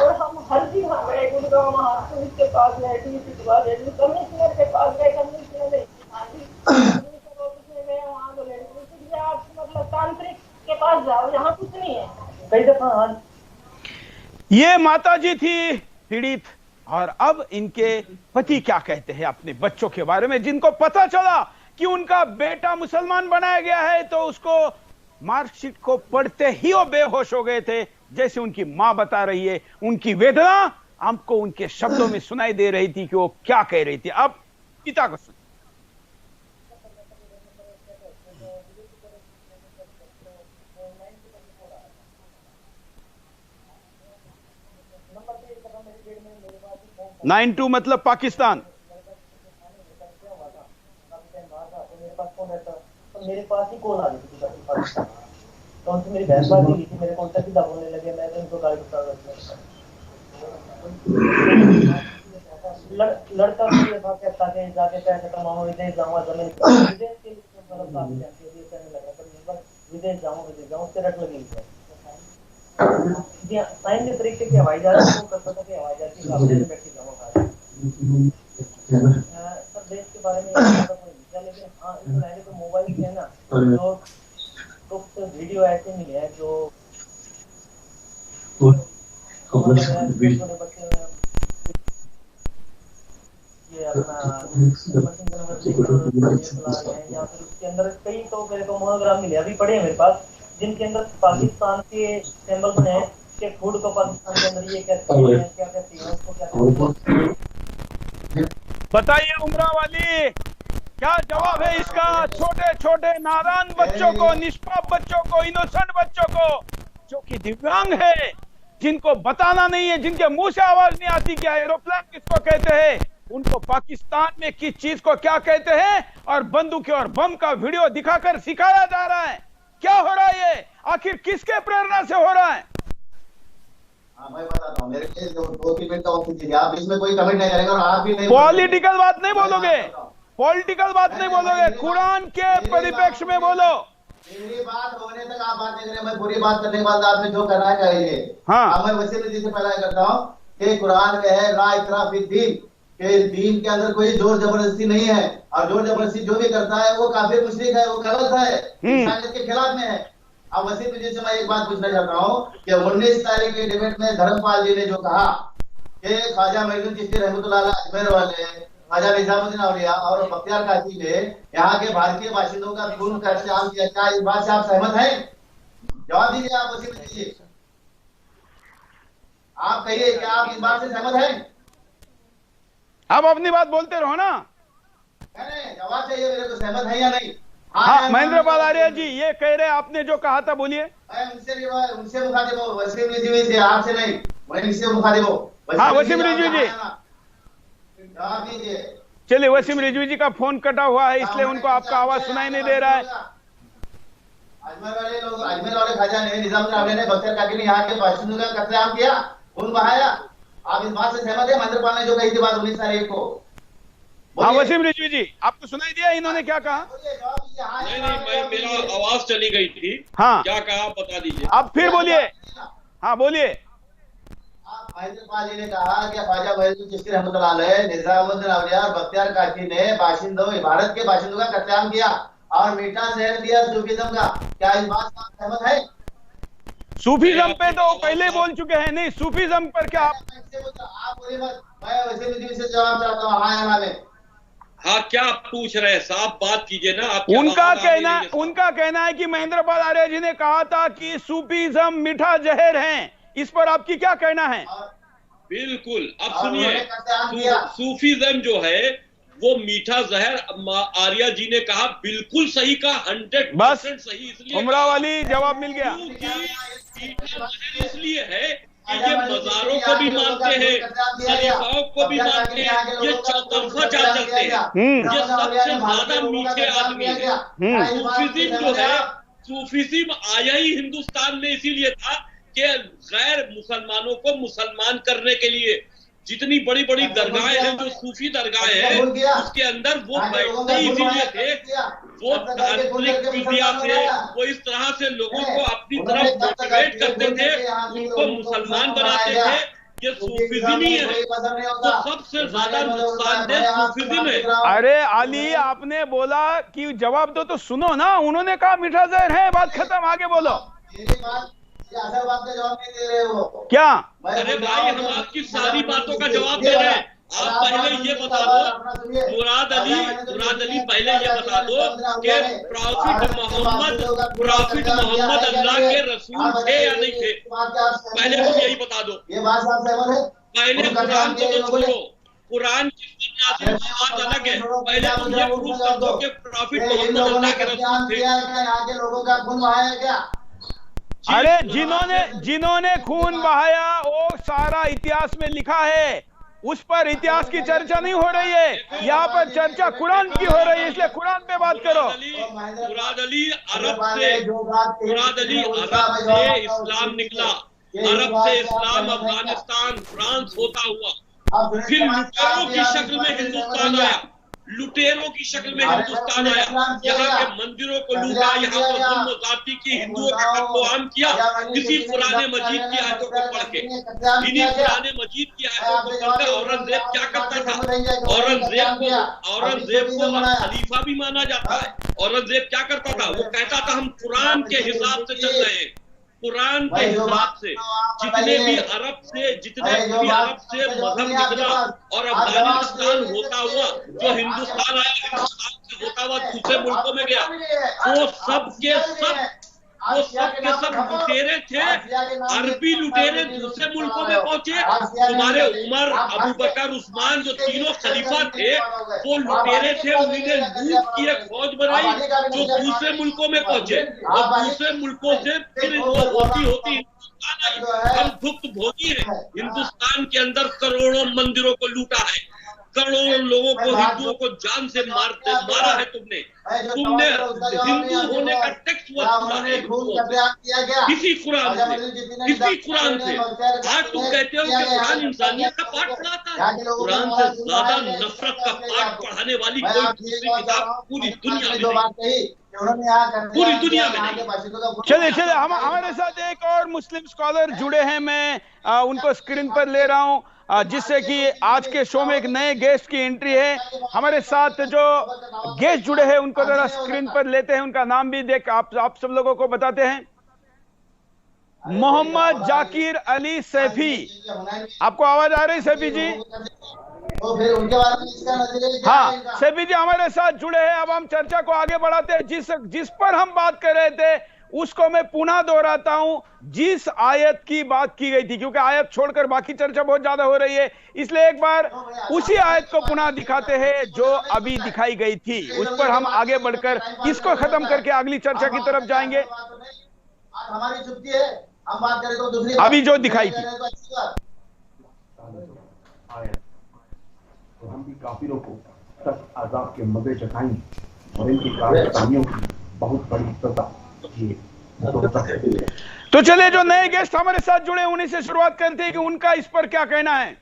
E: और हम हर दिन वहाँ गए, गुड़गांव वहाँ पुलिस के पास गए, डीसी के पास गए, कमिश्नर के पास गए, कमिश्नर ने गए वहाँ बोले आप मतलब तांत्रिक के पास जाओ, यहाँ कुछ नहीं है। कई दफा
A: ये माताजी थी पीड़ित, और अब इनके पति क्या कहते हैं अपने बच्चों के बारे में, जिनको पता चला कि उनका बेटा मुसलमान बनाया गया है तो उसको मार्कशीट को पढ़ते ही वो बेहोश हो गए थे। जैसे उनकी मां बता रही है, उनकी वेदना हमको उनके शब्दों में सुनाई दे रही थी कि वो क्या कह रही थी। अब पिता को सुन। नाइन 2 मतलब पाकिस्तान।
F: मेरे पास ही कॉल आ गई थी पाकिस्तान, तो उनसे मेरी बहसबाजी हुई थी, मेरे कॉन्टेक्ट ही दबाने लगे, मैं तो उनको गाली गुस्सा करता। लड़का भी था कहता कि जाके पैसे कमाओ, विदेश जाऊंगा, जमीन विदेश के मतलब काफी लगा, पर विदेश जाऊं उससे रट लगी है। साइन के तरीके के हवाई जहाज को करता था कि हवाई जहाज की काबिलियत बैठी जमा खा सब देश के बारे में लेकिन हाँ इस मैंने तो मोबाइल से है ना तो वीडियो ऐसे मिले हैं जो ये अपना या फिर उसके अंदर कई तो मेरे को मोनोग्राम मिले अभी पड़े हैं मेरे पास, जिनके अंदर पाकिस्तान के सिंबल बने हैं कि फूड को पाकिस्तान के अंदर ये कहते हैं, क्या कहते हैं उसको, क्या कहते हैं।
A: बताइए उमरा वाली, क्या जवाब है इसका? छोटे छोटे नादान बच्चों को, निष्पाप बच्चों को, इनोसेंट बच्चों को, जो कि दिव्यांग है, जिनको बताना नहीं है, जिनके मुंह से आवाज नहीं आती क्या एरोप्लेन किसको कहते हैं, उनको पाकिस्तान में किस चीज को क्या कहते हैं, और बंदूकें और बम का वीडियो दिखाकर सिखाया जा रहा है। क्या हो रहा है ये? आखिर किसके प्रेरणा से हो रहा है?
C: मैं बताता हूँ, मेरे लिए 2-3 मिनट का वक्त दीजिए, आप इसमें कोई कमेंट नहीं करेंगे और आप भी नहीं
A: पॉलिटिकल बात नहीं बोलोगे, पॉलिटिकल बात नहीं बोलोगे, कुरान के परिप्रेक्ष्य में बोलो।
C: मेरी बात होने तक आप बात नहीं करें, मैं पूरी बात करने के बाद आपने जो करना है करिए।
A: हाँ।
C: अब मैं वसीम जी से पहला करता हूँ कि कुरान में है ला इकराह फिद दीन, कि दीन के अंदर कोई जोर जबरदस्ती नहीं है, और जोर जबरदस्ती जो भी करता है वो काफिर मुशरिक है, वो गलत है, इंसानियत के खिलाफ में है। अब वसीम जी से मैं एक बात पूछना चाहता हूँ कि 19 तारीख के डिबेट में धर्मपाल जी ने जो कहा कि ख्वाजा मोइनुद्दीन चिश्ती रहमतुल्लाह अलैह अजमेर वाले, ख्वाजा निजामुद्दीन औलिया और बख्तियार काजी ने यहाँ के भारतीय बाशिंदों का खून का इस्तेमाल किया, क्या इस बात से आप सहमत हैं? जवाब दीजिए आप, वसीम दीजिए, आप कहिए क्या आप इस बात से सहमत हैं?
A: आप अपनी बात बोलते रहो ना।
C: नहीं, जवाब चाहिए मेरे को, सहमत है या नहीं?
A: हाँ, महेंद्र पाल आर्य जी ये कह रहे, आपने जो कहा था बोलिए।
C: उनसे मुखातिब हो, वसीम रिजवी से, आपसे नहीं, मैं इनसे मुखातिब हो।
A: हाँ वसीम रिजवी जी,
C: जवाब दीजिए।
A: चलिए, वसीम रिजवी जी का फोन कटा हुआ है इसलिए उनको आपका आवाज सुनाई नहीं दे रहा है।
C: अजमेर वाले ख्वाजा ने, निजामुद्दीन औलिया ने, बख्तियार काकी ने यहाँ के बाशिंदों का कत्लेआम किया, खून बहाया। आप इस बात से सहमत है? महेंद्र पाल ने जो कही थी बात 19 तारीख को।
A: हाँ वसीम रिजवी जी, आपको सुनाई दिया इन्होंने क्या कहा?
D: नहीं, मेरा आवाज चली गई थी।
A: हाँ,
D: क्या कहा बता दीजिए।
A: आप फिर बोलिए। हाँ बोलिए।
C: महेंद्र पाल जी ने कहा कि ख्वाजा मोइनुद्दीन चिश्ती रहमतुल्लाह अलैह, निजामुद्दीन औलिया और बख्तियार काकी ने बाशिंदों, भारत के बाशिंदों का कत्लेआम किया और मीठा जहर दिया सूफीज्म का। क्या इस बात से आप सहमत है?
A: सूफीज्म पे तो पहले बोल चुके हैं। नहीं, सूफीज्म पर क्या आप
C: बोलिए मत, मैं वसीम रिजवी से जवाब चाहता हूँ, हाँ या ना में।
D: हाँ, क्या पूछ रहे हैं साहब, बात कीजिए ना। आप
A: उनका कहना है कि महेंद्र पाल आर्य जी ने कहा था कि सूफीज्म मीठा जहर है, इस पर आपकी क्या कहना है?
D: बिल्कुल। अब सुनिए, सूफीज्म जो है वो मीठा जहर, आर्या जी ने कहा बिल्कुल सही कहा, 100% सही। इसलिए
A: उमरा वाली जवाब मिल गया।
D: मीठा जहर इसलिए है कि ये मज़ारों को भी मानते हैं, खलीफाओं को भी मानते हैं, ये चौतरफा चाल चलते हैं, ये सबसे ज्यादा मीठे आदमी है। सूफीज्म जो है, सूफीज्म आया ही हिंदुस्तान में इसीलिए था कि गैर मुसलमानों को मुसलमान करने के लिए जितनी बड़ी बड़ी दरगाहें हैं, जो सूफी दरगाहें हैं, उसके अंदर वो बैठते इसीलिए थे, वो तांत्रिक विद्या से, वो इस तरह से लोगों को अपनी तरफ मोटिवेट करते थे, उनको मुसलमान बनाते थे। ये सूफीज्म ही है, तो सबसे ज्यादा नुकसानदेह सूफीज्म है।
A: अरे अली, आपने बोला कि जवाब दो तो सुनो ना, उन्होंने कहा मीठा जहर है, बात खत्म, आगे बोलो।
C: असल बात का जवाब नहीं दे रहे हो
A: क्या?
D: अरे भाई, हम आपकी सारी बातों का जवाब दे रहे हैं। आप पहले ये बता दो, मुराद अली पहले ये बता दो कि प्रॉफिट मोहम्मद अल्लाह के रसूल थे या नहीं थे? पहले तुम यही बता दो।
C: ये बात साहब सहमत है?
D: पहले कुरान को तो छोड़ो, कुरान की बात अलग है, पहले तुम ये प्रूफ कर दो कि प्रॉफिट मोहम्मद अल्लाह के रसूल थे।
C: यहाँ के लोगों का खून बहाया क्या?
A: अरे जिन्होंने खून बहाया वो सारा इतिहास में लिखा है, उस पर इतिहास की चर्चा नहीं हो रही है, यहाँ पर चर्चा कुरान की हो रही है, इसलिए कुरान पे बात करो।
D: मुराद अली अरब से इस्लाम निकला, अरब से इस्लाम अफगानिस्तान फ्रांस होता हुआ, फिर लुटेरों की शक्ल में हिंदुस्तान आया, लुटेरों की शक्ल में हिंदुस्तान आया, यहाँ के मंदिरों को लूटा, यहाँ पर जुल्म जाति की हिंदुओं का कत्ल आम किया, इसी कुरान मजीद की आयतों को पढ़ के, इन्हीं कुरान मजीद की आयतों को पढ़कर औरंगजेब क्या करता था? औरंगजेब को खलीफा भी माना जाता है। औरंगजेब क्या करता था? वो कहता था हम कुरान के हिसाब से चल रहे हैं, कुरान के हिसाब से जितने भी अरब से मजहब निकला और अफगानिस्तान होता हुआ जो हिंदुस्तान आया, हिंदुस्तान से होता हुआ दूसरे मुल्कों में गया, वो सब के सब लुटेरे थे, अरबी लुटेरे दूसरे मुल्कों में पहुंचे। तुम्हारे उमर, अबू बकर, उस्मान जो तीनों खलीफा थे, वो लुटेरे थे, उन्होंने लूट की एक फौज बनाई जो दूसरे मुल्कों में पहुंचे, और दूसरे मुल्कों से फिर होती हिंदुस्तान आई। हम भुक्त भोगी हैं, हिंदुस्तान के अंदर करोड़ों मंदिरों को लूटा है, करोड़ों लोगों को, हिंदुओं को जान से मारा है तुमने हिंदू होने का टेक्स्ट किसी कुरान से। आज तुम कहते हो कि कुरान इंसानियत का पाठ पढ़ाता है, कुरान से ज्यादा नफरत का पाठ पढ़ाने वाली कोई दूसरी किताब पूरी दुनिया में नहीं।
A: चलिए हमारे साथ एक और मुस्लिम स्कॉलर जुड़े हैं, मैं उनको स्क्रीन पर ले रहा हूं, जिससे कि आज के शो में एक नए गेस्ट की एंट्री है। हमारे साथ जो गेस्ट जुड़े हैं उनको जरा स्क्रीन पर लेते हैं, उनका नाम भी देख आप सब लोगों को बताते हैं। मोहम्मद जाकिर अली सैफी, आपको आवाज आ रही सैफी जी?
C: तो फिर उनके बारे में इसका नजरिया क्या है?
A: हाँ, सैफी जी हमारे साथ जुड़े हैं। अब हम चर्चा को आगे बढ़ाते हैं। जिस पर हम बात कर रहे थे उसको मैं पुनः दोहराता हूं, जिस आयत की बात की गई थी, क्योंकि आयत छोड़कर बाकी चर्चा बहुत ज्यादा हो रही है, इसलिए एक बार उसी आयत को पुनः दिखाते हैं जो अभी दिखाई गई थी, उस पर हम आगे बढ़कर इसको खत्म करके अगली चर्चा की तरफ जाएंगे।
C: हमारी छुट्टी है, हम बात करें तो दूसरी
A: अभी जो दिखाई थी,
G: तो हम भी काफिरों को सख्त अज़ाब के मज़े चखाएंगे और इनकी कारनामियों की बहुत बड़ी सजा।
A: तो चलिए जो नए गेस्ट हमारे साथ जुड़े उन्हीं से शुरुआत करते हैं कि उनका इस पर क्या कहना है।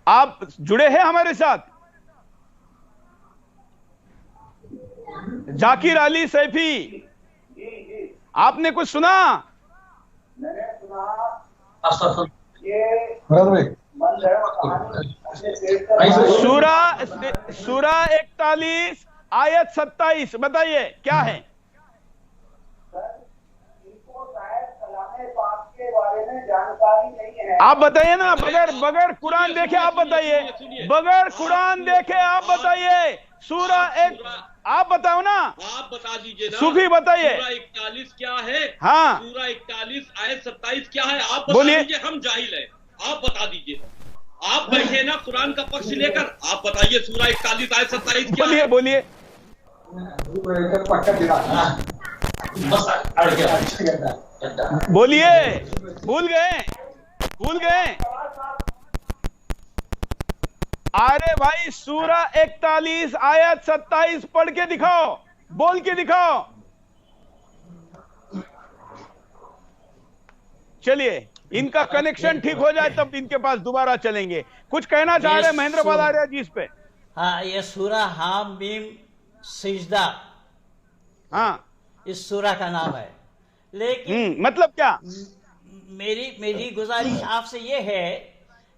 A: आप जुड़े हैं हमारे साथ? जाकिर अली सैफी, आपने कुछ सुना? सूरा 41 आयत 27 बताइए क्या है? आप बताइए ना, बगैर कुरान देखे आप बताइए, बगैर कुरान देखे आप बताइए। सूरा आप बताओ ना,
D: आप बता दीजिए ना।
A: सूफी बताइए।
D: सूरा 41 क्या है?
A: हाँ,
D: सूरा 41 आयत 27 क्या है? आप बता
A: बोलिए।
D: दीजिए, हम जाहिल है, आप बता दीजिए। आप बैठे ना कुरान का पक्ष लेकर, आप बताइए सूरा 41 आयत 27 क्या है?
A: बोलिए। बोलिए, भूल गए। अरे भाई, सूरा 41 आयत 27 पढ़ के दिखाओ, बोल के दिखाओ। चलिए, इनका कनेक्शन ठीक हो जाए तब इनके पास दोबारा चलेंगे। कुछ कहना चाह रहे महेंद्र बालारिया जी इस पे?
B: हाँ, ये सूरा हाम मीम सिजदा,
A: हाँ,
B: इस सूरा का नाम है। लेकिन
A: मतलब क्या?
B: मेरी गुजारिश आपसे ये है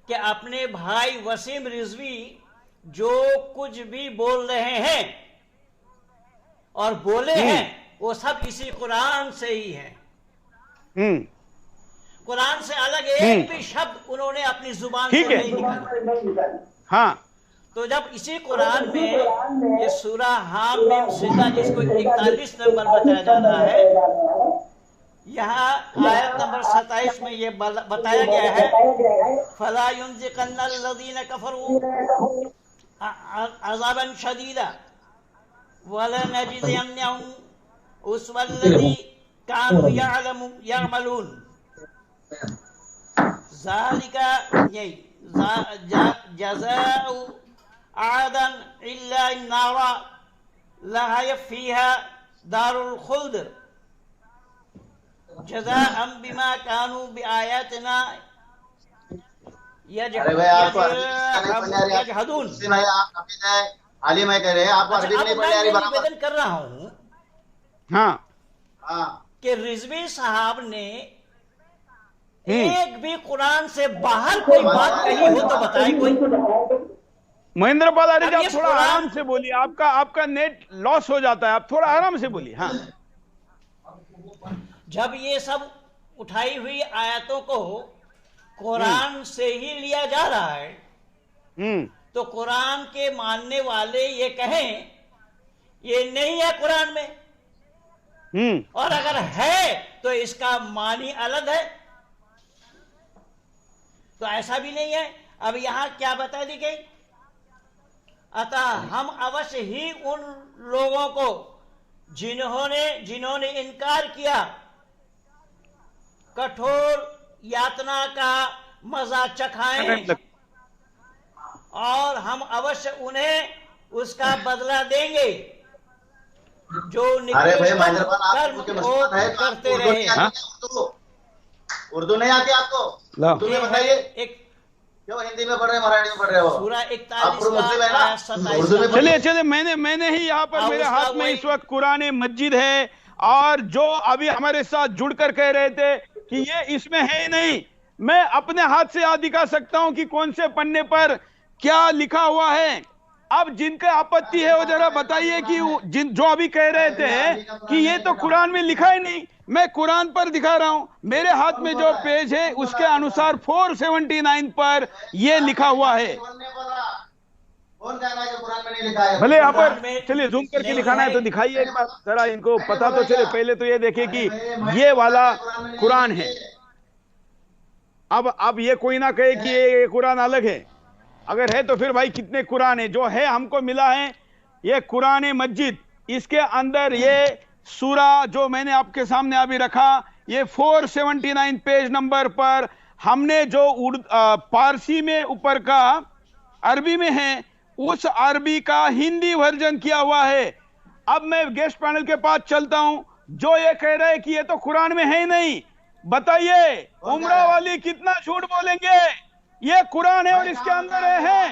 B: कि अपने भाई वसीम रिजवी जो कुछ भी बोल रहे हैं और बोले हैं, वो सब इसी कुरान से ही है। कुरान से अलग एक भी शब्द उन्होंने अपनी जुबान से नहीं निकाला।
A: हाँ,
B: तो जब इसी कुरान में ये सूरा हाम मीम सिजदा, जिसको 41 नंबर बताया जा रहा है, यहाँ आयत नंबर 27 में ये बताया गया है, फला युनज़िकन्नल्लज़ीना कफ़रू अज़ाबन शदीदा वलनजिज़ियन्नहुम उसवल्लज़ी कानू यअमलून ज़ालिका जज़ाउ आदन इल्ला अन्नारा लहा फ़ीहा दारुल खुल्द जज़ाअम बिमा कानू बिआयातिना यजहदून।
C: आलिम है, कह रहे हैं आप अरबी नहीं पढ़े।
B: निवेदन कर रहा हूँ कि रिजवी साहब ने एक भी कुरान से बाहर कोई बात कही हो तो बताए कोई।
A: महेंद्र बालारी जी, आप थोड़ा आराम से बोलिए, आपका नेट लॉस हो जाता है, आप थोड़ा आराम से बोलिए। हाँ,
B: जब ये सब उठाई हुई आयतों को कुरान से ही लिया जा रहा है, तो कुरान के मानने वाले ये कहें ये नहीं है कुरान में, और अगर है तो इसका मानी अलग है, तो ऐसा भी नहीं है। अब यहां क्या बता दी गई? अतः हम अवश्य ही उन लोगों को जिन्होंने इनकार किया कठोर यातना का मजा चखाएं, और हम अवश्य उन्हें उसका बदला देंगे जो करते रहे।
C: उर्दू नहीं आती आपको? उर्दू में बताइए, क्यों हिंदी में पढ़ रहे, मराठी में पढ़ रहे हो?
B: सूरा 41
A: चलिए, मैंने ही यहाँ पर मेरे हाथ में इस वक्त कुरान मस्जिद है, और जो अभी हमारे साथ जुड़कर कह रहे थे कि ये इसमें है ही नहीं, मैं अपने हाथ से याद दिखा सकता हूं कि कौन से पन्ने पर क्या लिखा हुआ है। अब जिनका आपत्ति है वो जरा बताइए कि जो अभी कह रहे थे कि ये तो कुरान में लिखा ही नहीं, मैं कुरान पर दिखा रहा हूं, मेरे हाथ में जो पेज है उसके अनुसार 479 पर ये लिखा हुआ है।
C: कौन कह रहा है कि कुरान में नहीं लिखा है?
A: भले यहाँ पर चलिए जूम करके दिखाना है तो दिखाइए एक बार, जरा इनको पता तो चले। पहले तो ये देखिए कि ये वाला कुरान है। अब ये कोई ना कहे कि ये कुरान अलग है, अगर है तो फिर भाई कितने कुरान है? जो है हमको मिला है ये कुरान मस्जिद, इसके अंदर ये सूरा जो मैंने आपके सामने अभी रखा, ये 479 पेज नंबर पर हमने जो पारसी में ऊपर का अरबी में है, उस अरबी का हिंदी वर्जन किया हुआ है। अब मैं गेस्ट पैनल के पास चलता हूं, जो ये कह रहे हैं कि ये तो कुरान में है ही नहीं, बताइए उमरा वाली कितना झूठ बोलेंगे? ये कुरान है और इसके अंदर है।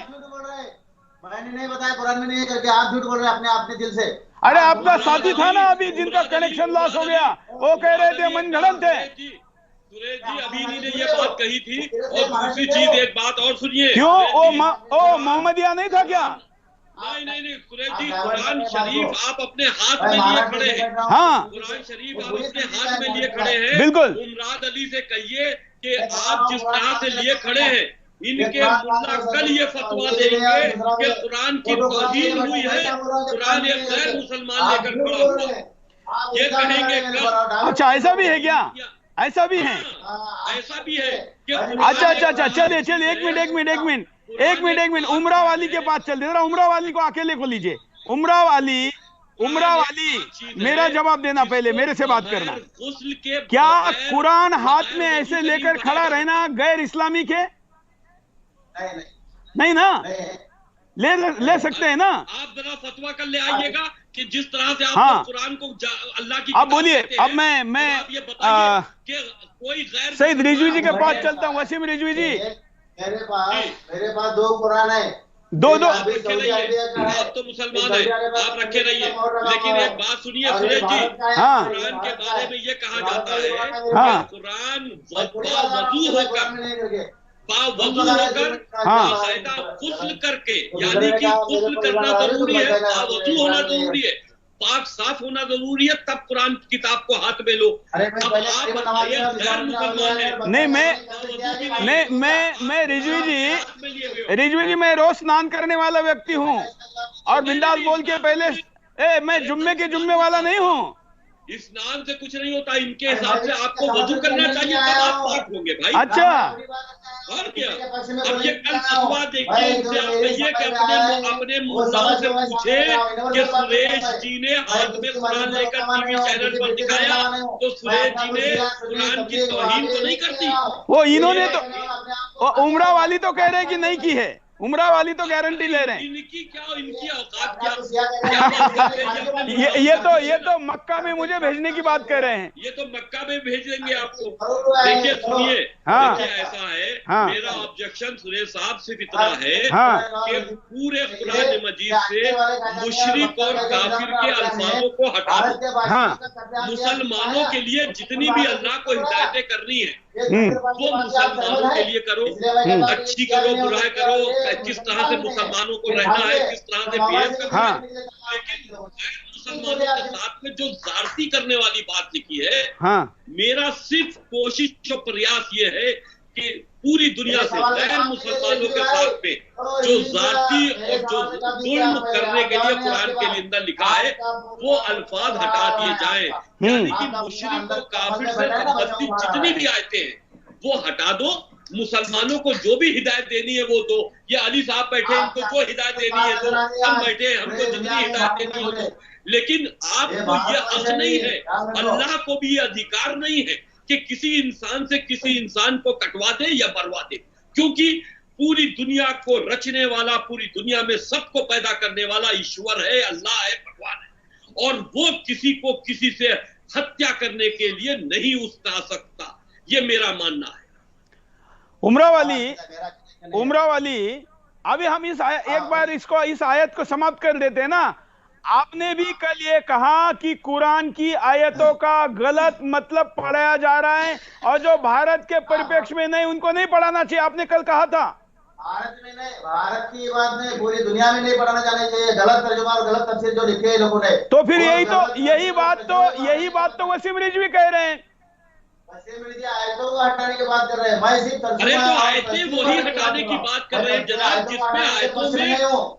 C: मैंने नहीं बताया कुरान में नहीं है करके, आप झूठ बोल रहे हैं अपने दिल से।
A: अरे आपका साथी था ना अभी जिनका कनेक्शन लॉस हो गया, वो कह रहे थे मनगढ़ंत थे।
D: सुरेश जी, अभी इन्होंने ये बात कही थी। और दूसरी चीज, एक बात और सुनिए।
A: क्यों ओ मोहम्मदिया नहीं था क्या?
D: नहीं सुरेश जी, कुरान शरीफ आप अपने हाथ में लिए खड़े हैं।
A: हाँ,
D: कुरान शरीफ आप अपने हाथ में लिए खड़े हैं।
A: बिल्कुल।
D: मुमराद अली से कहिए कि आप जिस तरह से लिए खड़े हैं इनके मुल्ला कल ये फतवा देंगे कि कुरान की तौहीन हुई है, कुरान एक गैर मुसलमान लेकर खड़ा हुआ है, ये कहेंगे कब?
A: अच्छा, ऐसा भी है क्या? ऐसा भी है?
D: ऐसा भी है कि
A: अच्छा, चलिए एक मिनट उमरा वाली के पास चल दे, उमरा वाली को अकेले को लीजिए। उमरा वाली मेरा जवाब देना, पहले मेरे से बात करना। क्या कुरान हाथ में ऐसे लेकर खड़ा रहना गैर इस्लामिक है? नहीं ना, ले सकते हैं ना?
D: आप जरा फतवा कर ले आइएगा कि जिस तरह से आप कुरान को अल्लाह की,
A: आप बोलिए। अब मैं
D: ये बताइए कि कोई गैर
A: सईद रिजवी जी के पास चलता हूँ। वसीम रिजवी जी,
C: मेरे पास 2 कुरान है,
A: दो
D: आप तो मुसलमान है, आप रखे रहिए, लेकिन एक बात सुनिए सुरेश जी, कुरान के बारे में ये कहा जाता है कि कुरान वजू होकर बाकायदा गुस्ल करके, यानी कि गुस्ल करना जरूरी है, वजू होना जरूरी है, पाक साफ होना जरूरी है, तब कुरान किताब को हाथ में लो। अब आप बताइए गैर मुसलमान है।
A: मैं रिजवी जी मैं रोज स्नान करने वाला व्यक्ति हूँ और बिंदास बोल के पहले मैं जुम्मे वाला नहीं हूँ।
D: स्नान से कुछ नहीं होता, इनके हिसाब से आपको वजू करना चाहिए, तब आप पाक होंगे भाई।
A: अच्छा,
D: और क्या? अब ये कल फतवा देखिए, इनसे आप कहिए कि अपने मुल्लाओं से पूछे कि सुरेश जी ने हाथ में कुरान लेकर टीवी चैनल पर दिखाया, तो सुरेश जी ने कुरान की तौहीन तो नहीं करती?
A: वो इन्होंने तो उमरा वाली तो कह रहे हैं कि नहीं की है, उमरा वाली तो गारंटी ले रहे हैं।
D: इनकी औकात क्या?
A: ये तो मक्का में मुझे भेजने की बात कर रहे हैं।
D: ये तो मक्का में भेज देंगे आपको। देखिए सुनिए, देखिए ऐसा है, मेरा ऑब्जेक्शन सुरेश साहब सिर्फ इतना है कि पूरे कुरान मजीद से मुशरिक और काफिर के अल्फाजों को हटा दो। मुसलमानों के लिए जितनी भी अल्लाह को हिदायतें करनी है वो मुसलमानों के लिए करो, अच्छी करो, बुराई करो, किस तरह से मुसलमानों को रहना है, किस तरह से बिहेव करना है, लेकिन मुसलमानों के साथ में जो जारती करने वाली बात लिखी है, मेरा सिर्फ कोशिश और प्रयास ये है कि पूरी दुनिया से गैर मुसलमानों के साथ में जो जाती और जो जुल्म करने के लिए कुरान के अंदर लिखा है वो अल्फाज हटा दिए जाएं, यानी कि मुशरिक और काफिर से संबंधित जितनी भी आयतें हैं वो हटा दो, मुसलमानों को जो भी हिदायत देनी है वो दो। ये अली साहब बैठे, इनको जो हिदायत देनी है दो, हम बैठे हमको जितनी हिदायत देनी है दो, लेकिन आपको ये हक नहीं है, अल्लाह को भी ये अधिकार नहीं है कि किसी इंसान से किसी इंसान को कटवा दे या मरवा दे, क्योंकि पूरी दुनिया को रचने वाला, पूरी दुनिया में सबको पैदा करने वाला ईश्वर है, अल्लाह है, भगवान है, और वो किसी को किसी से हत्या करने के लिए नहीं उकसा सकता, ये मेरा मानना है।
A: उमरा वाली अभी हम एक बार इस आयत को समाप्त कर देते हैं ना। आपने भी कल ये कहा कि कुरान की आयतों का गलत मतलब पढ़ाया जा रहा है और जो भारत के परिप्रेक्ष्य में नहीं उनको नहीं पढ़ाना चाहिए, आपने कल कहा था।
C: भारत में नहीं, भारत की बात नहीं, पूरी दुनिया में नहीं पढ़ाना जाना चाहिए, गलत तर्जुमा और गलत तफसीर जो लिखे लोगों ने।
A: तो फिर यही बात तो वसीम रिजवी कह रहे हैं।
C: आयतों को हटाने की बात कर रहे हैं, मैं सिर्फ
D: अरे तो आयतें वही हटाने की बात कर रहे हैं जनाब,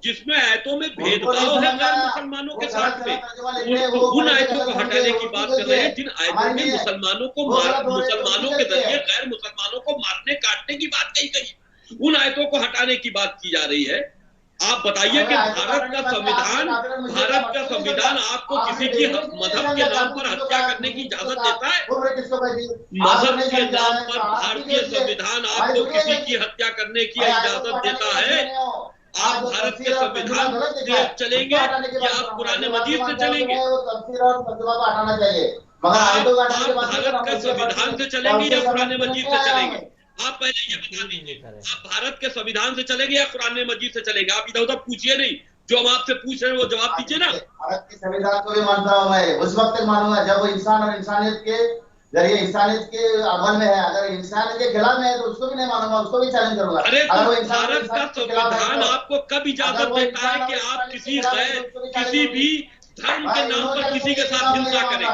D: जिसमें आयतों में भेदभाव है गैर मुसलमानों के साथ में, उन आयतों को हटाने की बात कर रहे हैं जिन आयतों में मुसलमानों के जरिए गैर मुसलमानों को मारने काटने की बात कही गई, उन आयतों को हटाने की बात की जा रही है। आप बताइए कि भारत का संविधान आपको किसी की मजहब के नाम पर हत्या करने की इजाजत देता है? मजहब के नाम पर भारतीय संविधान आपको किसी की हत्या करने की इजाजत देता है? आप भारत के संविधान से चलेंगे या आप कुरान मजीद से चलेंगे? आप भारत का संविधान से चलेंगे या कुरान मजीद से चलेंगे? आप पहले ये बता दीजिए, आप भारत के संविधान से चलेंगे या कुरान मजीद से चलेंगे? आप इधर उधर पूछिए नहीं, जो हम आपसे पूछ रहे हैं वो जवाब दीजिए ना।
C: भारत के संविधान को भी मानता हूँ मैं, उस वक्त तक मानूंगा जब वो इंसान और इंसानियत के जरिए इंसानियत के अमल में है। अगर इंसान के खिलाफ में है तो उसको भी नहीं मानूंगा, उसको भी चैलेंज करूंगा।
D: अरे तो भारत का संविधान आपको कब इजाजत देता है कि आप किसी भी धर्म के नाम पर किसी के साथ हिंसा करें?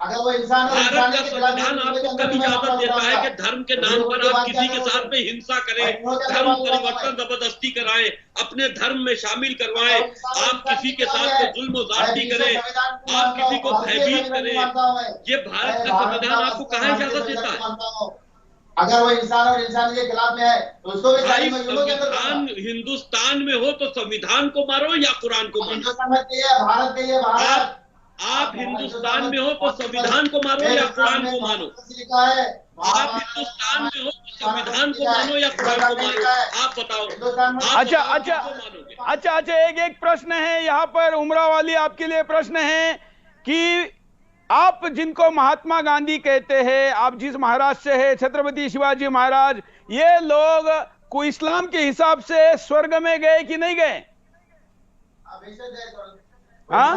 C: अगर वो इंसान और
D: भारत
C: इंसानियत
D: का
C: के खिलाफ
D: संविधान
C: है, तो
D: आपको
C: उसके
D: कब
C: अंदर
D: इजाजत देता है
C: होगा।
D: कि धर्म के नाम पर आप किसी के साथ में हिंसा करें, धर्म परिवर्तन जबरदस्ती कराएं, अपने धर्म में शामिल करवाएं, आप किसी के साथ में जुल्म ज़्यादती करें, आप किसी को भयभीत करें, ये भारत का संविधान आपको कहाँ इजाजत देता है?
C: अगर वो इंसान और इंसान के खिलाफ में है तो उसको भी
D: भाई संविधान हिंदुस्तान में हो तो संविधान को मारो या कुरान को मारो।
C: भारत के ये भारत
D: आप हिंदुस्तान में हो तो संविधान को मारो या कुरान को मानो। आप हिंदुस्तान में हो तो संविधान को मानो या कुरान को मानो, आप बताओ।
A: अच्छा, एक प्रश्न है यहाँ पर उमरा वाली, आपके लिए प्रश्न है कि आप जिनको महात्मा गांधी कहते हैं, आप जिस महाराज से है छत्रपति शिवाजी महाराज, ये लोग को इस्लाम के हिसाब से स्वर्ग में गए कि नहीं गए? हाँ,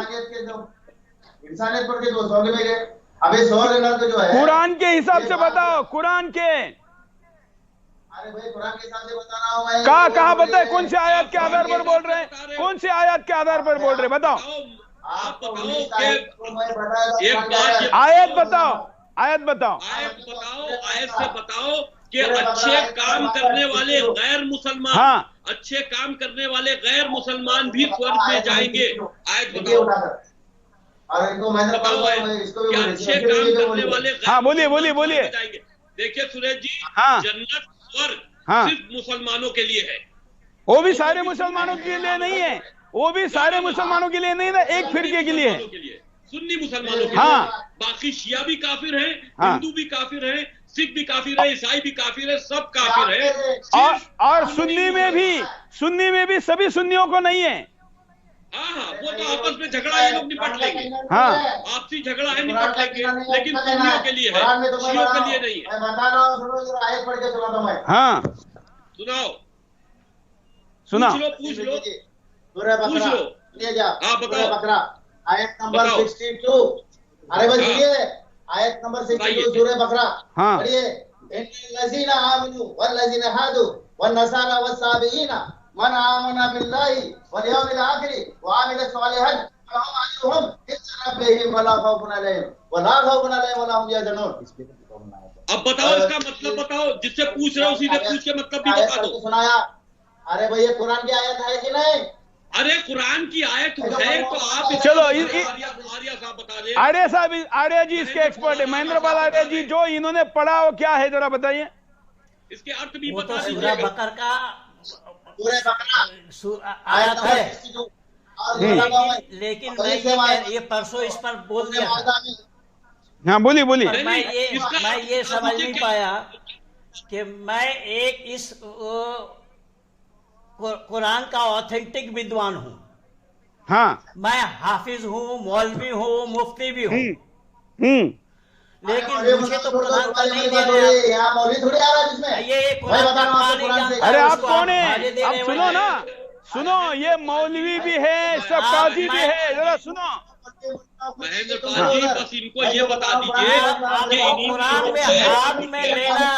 C: इंसानियत पर के जो स्वर्ग में गए। अबे स्वर्ग तो जो है
A: कुरान के हिसाब से बताओ, कुरान के।
C: अरे भाई कुरान के हिसाब से बता रहा हूं मैं।
A: कहाँ बताए, कौन से आयत के आधार पर बोल रहे हैं? कौन से आयत के आधार पर बोल रहे, बताओ।
D: आप बताओ
A: आयत बताओ, आयत बताओ,
D: आयत से बताओ कि अच्छे काम करने वाले गैर मुसलमान,
A: हाँ,
D: अच्छे काम करने वाले गैर मुसलमान भी स्वर्ग में जाएंगे। आयत बताओ।
C: और इनको मैं
D: बताओ कि अच्छे काम करने वाले,
A: हाँ बोलिए।
D: देखिए सुरेश जी,
A: हाँ,
D: जन्नत स्वर्ग
A: हाँ,
D: सिर्फ मुसलमानों के लिए है।
A: वो भी सारे मुसलमानों के लिए नहीं है, वो भी सारे मुसलमानों के लिए नहीं ना, एक फिरके के लिए है,
D: सुन्नी मुसलमानों के
A: हाँ,
D: लिए। बाकी शिया भी काफिर हैं,
A: हाँ,
D: हिंदू भी काफिर हैं, सिख भी काफिर है, ईसाई भी काफिर है, सब काफिर है।
A: और सुन्नी में भी सभी सुन्नियों को नहीं है।
D: हाँ, वो तो आपस में झगड़ा ये लोग निपट लेंगे,
A: हाँ,
D: आपसी झगड़ा है निपट लेंगे, लेकिन सुन्नियों के लिए है, शियों के लिए नहीं है।
C: बता रहा हूँ, सुनो, आयत पढ़ के सुनाता हूँ मैं।
A: हाँ,
D: सुनाओ,
C: पूछ लो, पूछ लो, ले जा।
D: हाँ बताओ,
C: बकरा आयत नंबर 62। अरे भाई सुनिए, आयत नंबर 62 सूरह बकरा।
A: हाँ,
C: पढ़िए। इन्नल्लज़ीना आमनु वल्लज़ीना हादू वन्नसारा वस्साबिईना मन आमना बिल्लाहि वल यौमिल आखिर व आमिला सालिहान फलहुम अजरुहुम इंदा रब्बिहिम वला खौफुन अलैहिम वला हुम यहज़नून।
D: अब बताओ इसका मतलब बताओ, जिससे पूछ रहे हो सीधे पूछ के मतलब भी बता दो।
C: सुनाया। अरे भैया कुरान की आयत है कि नहीं?
D: अरे कुरान की आयत है तो आप
A: चलो
D: आर्या साहब बता दें।
A: आर्य जी इसके एक्सपर्ट है, महेंद्र पाल आर्य जी, जो इन्होंने पढ़ा वो क्या है जरा बताइए।
D: इसके अर्थ भी
B: वो
D: बता
B: तो
D: दीजिएगा।
B: सूरह बकर का
C: आयत
B: है, लेकिन मैं ये परसों इस पर बोल दिया था।
A: हाँ बोलिए।
B: मैं ये समझ नहीं पाया कि मैं एक इस कुरान का ऑथेंटिक विद्वान हूँ।
A: हाँ,
B: मैं हाफिज हूँ, मौलवी हूँ, मुफ्ती भी हूँ, लेकिन मुझे तो कुरान का नहीं दे रहे।
C: यहाँ मौलवी थोड़ी आ रहा है जिसमें।
B: ये कुरान का कहां नहीं जानता।
A: अरे आप कौन है? आप सुनो ना, सुनो, ये मौलवी भी है, सब काजी भी है, जरा सुनो।
D: महेंद्र पाल जी, बस इनको ये बता दीजिए कि
B: कुरान में हाथ में लेना,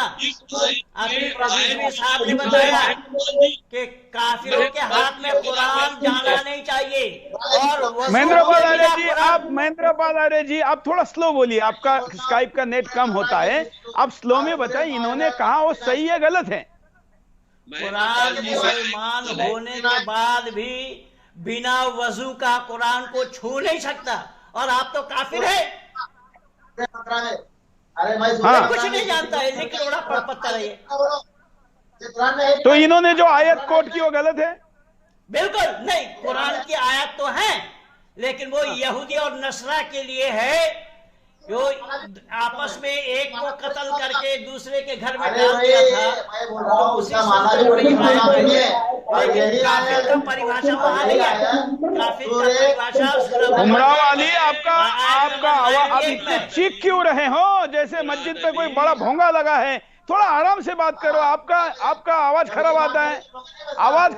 B: अभी प्रधानमंत्री साहब ने बताया कि काफिरों के हाथ में कुरान जाना नहीं चाहिए। और
A: महेंद्र पाल आर्य जी, आप थोड़ा स्लो बोलिए, आपका स्काइप का नेट कम होता है, आप स्लो में बताइए। इन्होंने कहा वो सही है गलत है?
B: कुरान मुसलमान होने के बाद भी बिना वजू का कुरान को छू नहीं सकता, और आप तो काफिर है।
C: अरे मैं
B: कुछ नहीं जानता है, लेकिन बड़ा पड़पत्ता रही है।
A: तो इन्होंने जो आयत कोट की वो गलत है?
B: बिल्कुल नहीं, कुरान की आयत तो है, लेकिन वो यहूदी और नसरा के लिए है, जो आपस में एक को कत्ल करके दूसरे के घर में डाल दिया था। उसी लेकिन काफिर का परिभाषा वहां नहीं है। काफिर का परिभाषा
A: उमराव अली, आपका आप इतने चीख क्यों रहे हो? जैसे मस्जिद पे कोई बड़ा भोंगा लगा है। थोड़ा आराम से बात करो, आपका आवाज खराब आता है। आवाज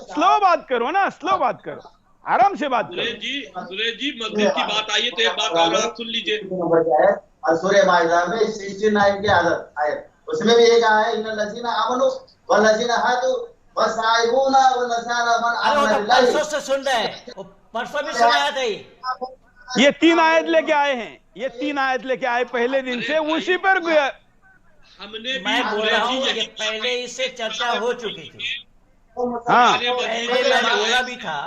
A: स्लो बात करो ना, स्लो बात करो, आराम से बात करो।
D: सुरेश जी मस्जिद की बात आई है तो एक बात और आप सुन लीजिए।
C: सूरह माइदा में 69 के आयत, उसमें भी एक आया है, इन्नल्लज़ीना आमनु वल्लज़ीना हादू वस्साइबूना वन्नसारा मन आमना बिल्लाहि।
B: परसों से सुन रहे हैं, परसों भी सुनाया था।
A: ये 3 आयत लेके आए हैं, ये 3 आयत लेके आए पहले दिन से, उसी पर
D: हमने
B: मैं बोल रहा हूँ ये पहले इससे चर्चा हो चुकी थी।
A: हाँ
B: पहले मैंने बोला भी था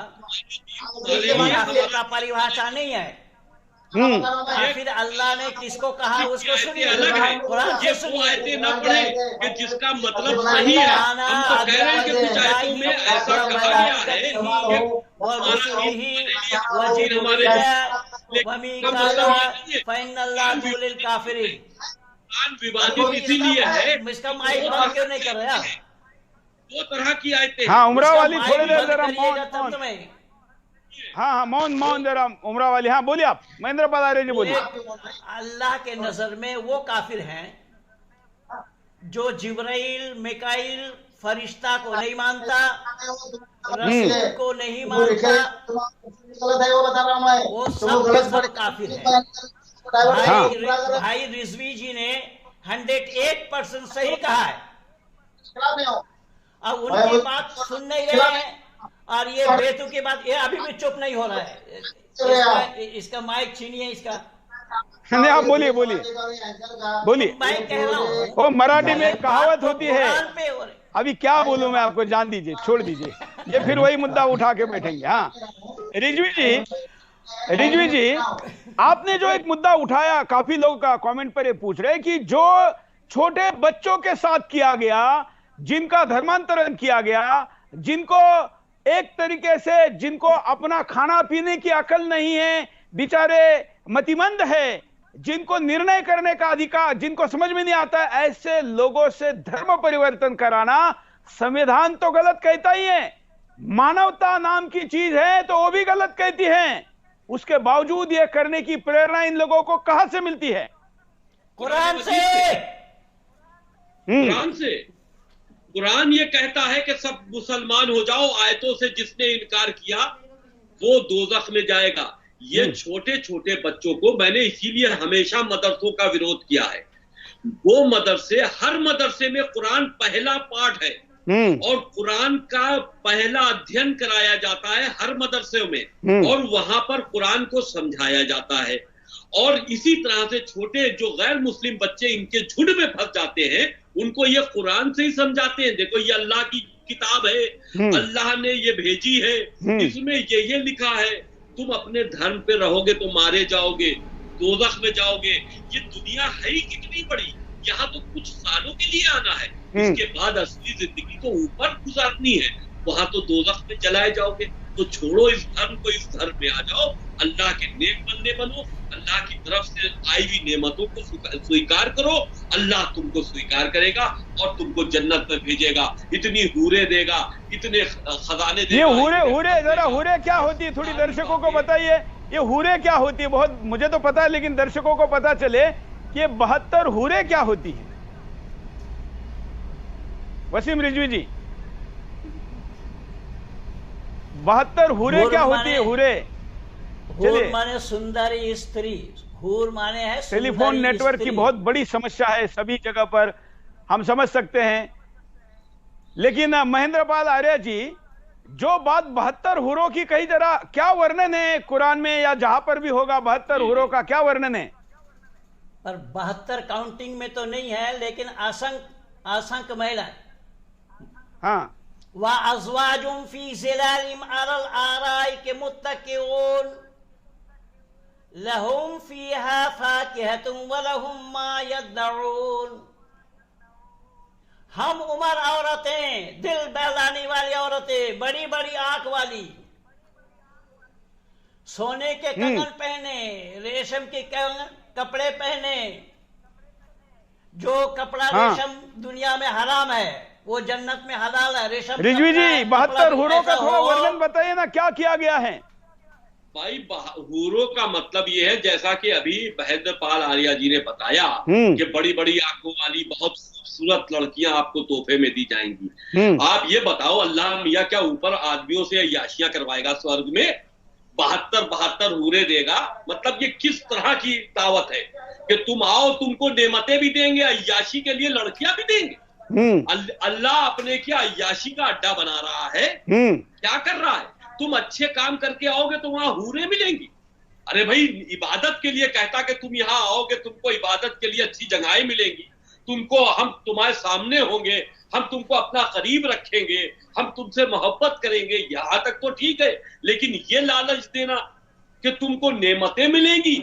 B: ये काफिर का परिभाषा नहीं है। फिर अल्लाह ने किसको कहा उसको सुनिए,
D: अलग है।
B: कुरान
D: ये
B: से
D: वो
B: सुनिए।
D: आयतें न पढ़े कि जिसका मतलब सही है। हम तो कह रहे हैं कि कुछ आयतों में ऐसा कहा गया है कि विवादित इसीलिए है।
B: इसका माइक बंद क्यों नहीं कर रहे आप?
D: 2 तरह की आयतें।
A: हाँ उमरा वाली थोड़ी देर जरा हाँ मौन जरा उमरा वाली। हाँ बोलिए आप, महेंद्र पाल आर्य जी बोलिए।
B: अल्लाह के नजर में वो काफिर हैं जो जिब्राइल मिकाइल फरिश्ता को नहीं मानता, रसूल को नहीं मानता, वो सब काफिर है। भाई रिजवी जी ने 108% सही कहा है। अब उनकी बात सुन नहीं रहे हैं और ये बेतुकी बात, ये अभी भी चुप नहीं हो रहा है। इसका माइक छीनिए इसका।
A: नहीं आप बोलिए
B: मैं कह रहा हूँ
A: वो मराठी में कहावत होती है, अभी क्या बोलूं मैं आपको, जान दीजिए, छोड़ दीजिए, ये फिर वही मुद्दा उठा के बैठेंगे। हाँ रिजवी जी आपने जो एक मुद्दा उठाया, काफी लोग का कमेंट पर ये पूछ रहे कि जो छोटे बच्चों के साथ किया गया, जिनका धर्मांतरण किया गया, जिनको एक तरीके से, जिनको अपना खाना पीने की अकल नहीं है, बेचारे मतिमंद है, जिनको निर्णय करने का अधिकार, जिनको समझ में नहीं आता, ऐसे लोगों से धर्म परिवर्तन कराना संविधान तो गलत कहता ही है, मानवता नाम की चीज है तो वो भी गलत कहती है। उसके बावजूद ये करने की प्रेरणा इन लोगों को कहां से मिलती है?
B: कुरान से।
D: कुरान से। कुरान ये कहता है कि सब मुसलमान हो जाओ। आयतों से जिसने इनकार किया वो दोज़ख में जाएगा। ये छोटे छोटे बच्चों को मैंने इसीलिए हमेशा मदरसों का विरोध किया है। वो मदरसे, हर मदरसे में कुरान पहला पाठ है और कुरान का पहला अध्ययन कराया जाता है हर मदरसे में, और वहां पर कुरान को समझाया जाता है। और इसी तरह से छोटे जो गैर मुस्लिम बच्चे इनके झुंड में फंस जाते हैं, उनको ये कुरान से ही समझाते हैं, देखो ये अल्लाह की किताब है, अल्लाह ने ये भेजी है, इसमें ये लिखा है, तुम अपने धर्म पे रहोगे तो मारे जाओगे, दोज़ख में जाओगे। ये दुनिया है ही कितनी बड़ी, यहाँ तो कुछ सालों के लिए आना है, इसके बाद असली जिंदगी तो ऊपर गुजारनी है, वहां तो दोज़ख में जलाए जाओगे। तो छोड़ो इस धर्म को, इस धर्म में आ जाओ, अल्लाह के नेक बंदे बनो, अल्लाह की तरफ से आई हुई नेमतों को स्वीकार करो, अल्लाह तुमको स्वीकार करेगा और तुमको जन्नत में भेजेगा, इतनी हूरे देगा, इतने खजाने देगा।
A: ये हूरे जरा हूरे क्या होती है, थोड़ी दर्शकों को बताइए, ये हूरे क्या होती है? बहुत मुझे तो पता है लेकिन दर्शकों को पता चले कि 72 हूरे क्या होती है। वसीम रिजवी जी, 72 हूरे क्या होती है? हूरे
B: हूर माने सुंदरी स्त्री, हूर माने है
A: टेलीफोन नेटवर्क की बहुत बड़ी समस्या है सभी जगह पर, हम समझ सकते हैं। लेकिन महेंद्र पाल आर्य जी, जो बात 72 हूरों की कही, जरा क्या वर्णन है कुरान में या जहां पर भी होगा 72 हूरों का क्या वर्णन है?
B: पर 72 काउंटिंग में तो नहीं है, लेकिन असंख्य महिलाएं।
A: हाँ,
B: वा अज़वाजुम फी ज़िलालिम अलल आराइक मुत्तकिऊन लहुम फीहा फाकिहतुन व लहुम मा यदऊन। हम उमर औरतें, दिल बहलाने वाली औरतें, बड़ी बड़ी आंख वाली, सोने के कंगन पहने, रेशम के कपड़े पहने, जो कपड़ा रेशम दुनिया में हराम है वो जन्नत में हलाल है। रेशम
A: रिजवी जी 72 हूरों का थोड़ा वर्णन बताइए ना, क्या किया गया है?
D: भाई हूरों का मतलब ये है, जैसा कि अभी महेंद्र पाल आर्या जी ने बताया कि बड़ी बड़ी आंखों वाली बहुत खूबसूरत लड़कियां आपको तोहफे में दी जाएंगी। आप ये बताओ, अल्लाह मियाँ क्या ऊपर आदमियों से याशियां करवाएगा स्वर्ग में? 72 हूरे देगा? मतलब ये किस तरह की दावत है कि तुम आओ, तुमको नेमतें भी देंगे, अय्याशी के लिए लड़कियां भी देंगे। अल्लाह अपने क्या अय्याशी का अड्डा बना रहा है? क्या कर रहा है? तुम अच्छे काम करके आओगे तो वहां हूरे मिलेंगी। अरे भाई, इबादत के लिए कहता कि तुम यहाँ आओगे, तुमको इबादत के लिए अच्छी जगहें मिलेंगी, तुमको हम तुम्हारे सामने होंगे, हम तुमको अपना करीब रखेंगे, हम तुमसे मोहब्बत करेंगे, यहाँ तक तो ठीक है। लेकिन ये लालच देना कि तुमको नेमतें मिलेंगी,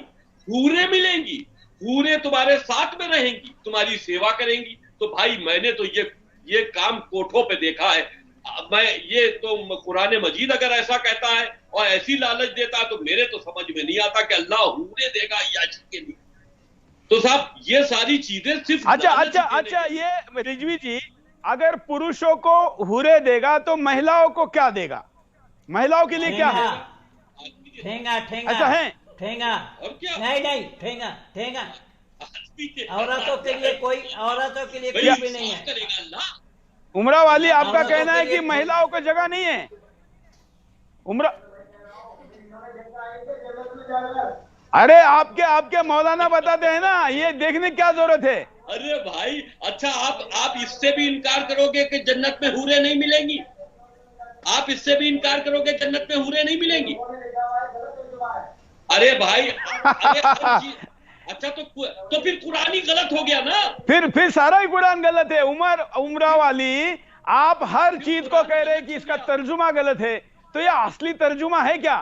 D: हूरें मिलेंगी, हूरें तुम्हारे साथ में रहेंगी, तुम्हारी सेवा करेंगी, तो भाई मैंने तो ये काम कोठों पे देखा है। मैं ये तो कुरान मजीद अगर ऐसा कहता है और ऐसी लालच देता है तो मेरे तो समझ में नहीं आता कि अल्लाह हूरें देगा याची के लिए। तो साहब ये सारी चीजें सिर्फ
A: अच्छा ये रिजवी जी, अगर पुरुषों को हुरे देगा तो महिलाओं को क्या देगा? महिलाओं के लिए क्या है?
B: ठेंगा ठेंगा
A: ऐसा है?
B: ठेंगा
D: और क्या?
B: नहीं ठेंगा ठेंगा औरतों के लिए कुछ भी नहीं है।
D: करेगा अल्लाह।
A: उमरा वाली, आपका कहना है कि महिलाओं को जगह नहीं है? उमरा, अरे आपके मौलाना बताते हैं ना, ये देखने की क्या जरूरत है?
D: अरे भाई, अच्छा आप इससे भी इनकार करोगे कि जन्नत में हूरें नहीं मिलेंगी? आप इससे भी इनकार करोगे जन्नत में हूरें नहीं मिलेंगी? अरे भाई, अच्छा तो फिर कुरान ही गलत हो गया ना?
A: फिर सारा ही कुरान गलत है। उमरा वाली, आप हर चीज को कह रहे हैं कि इसका तर्जुमा गलत है, तो यह असली तर्जुमा है क्या?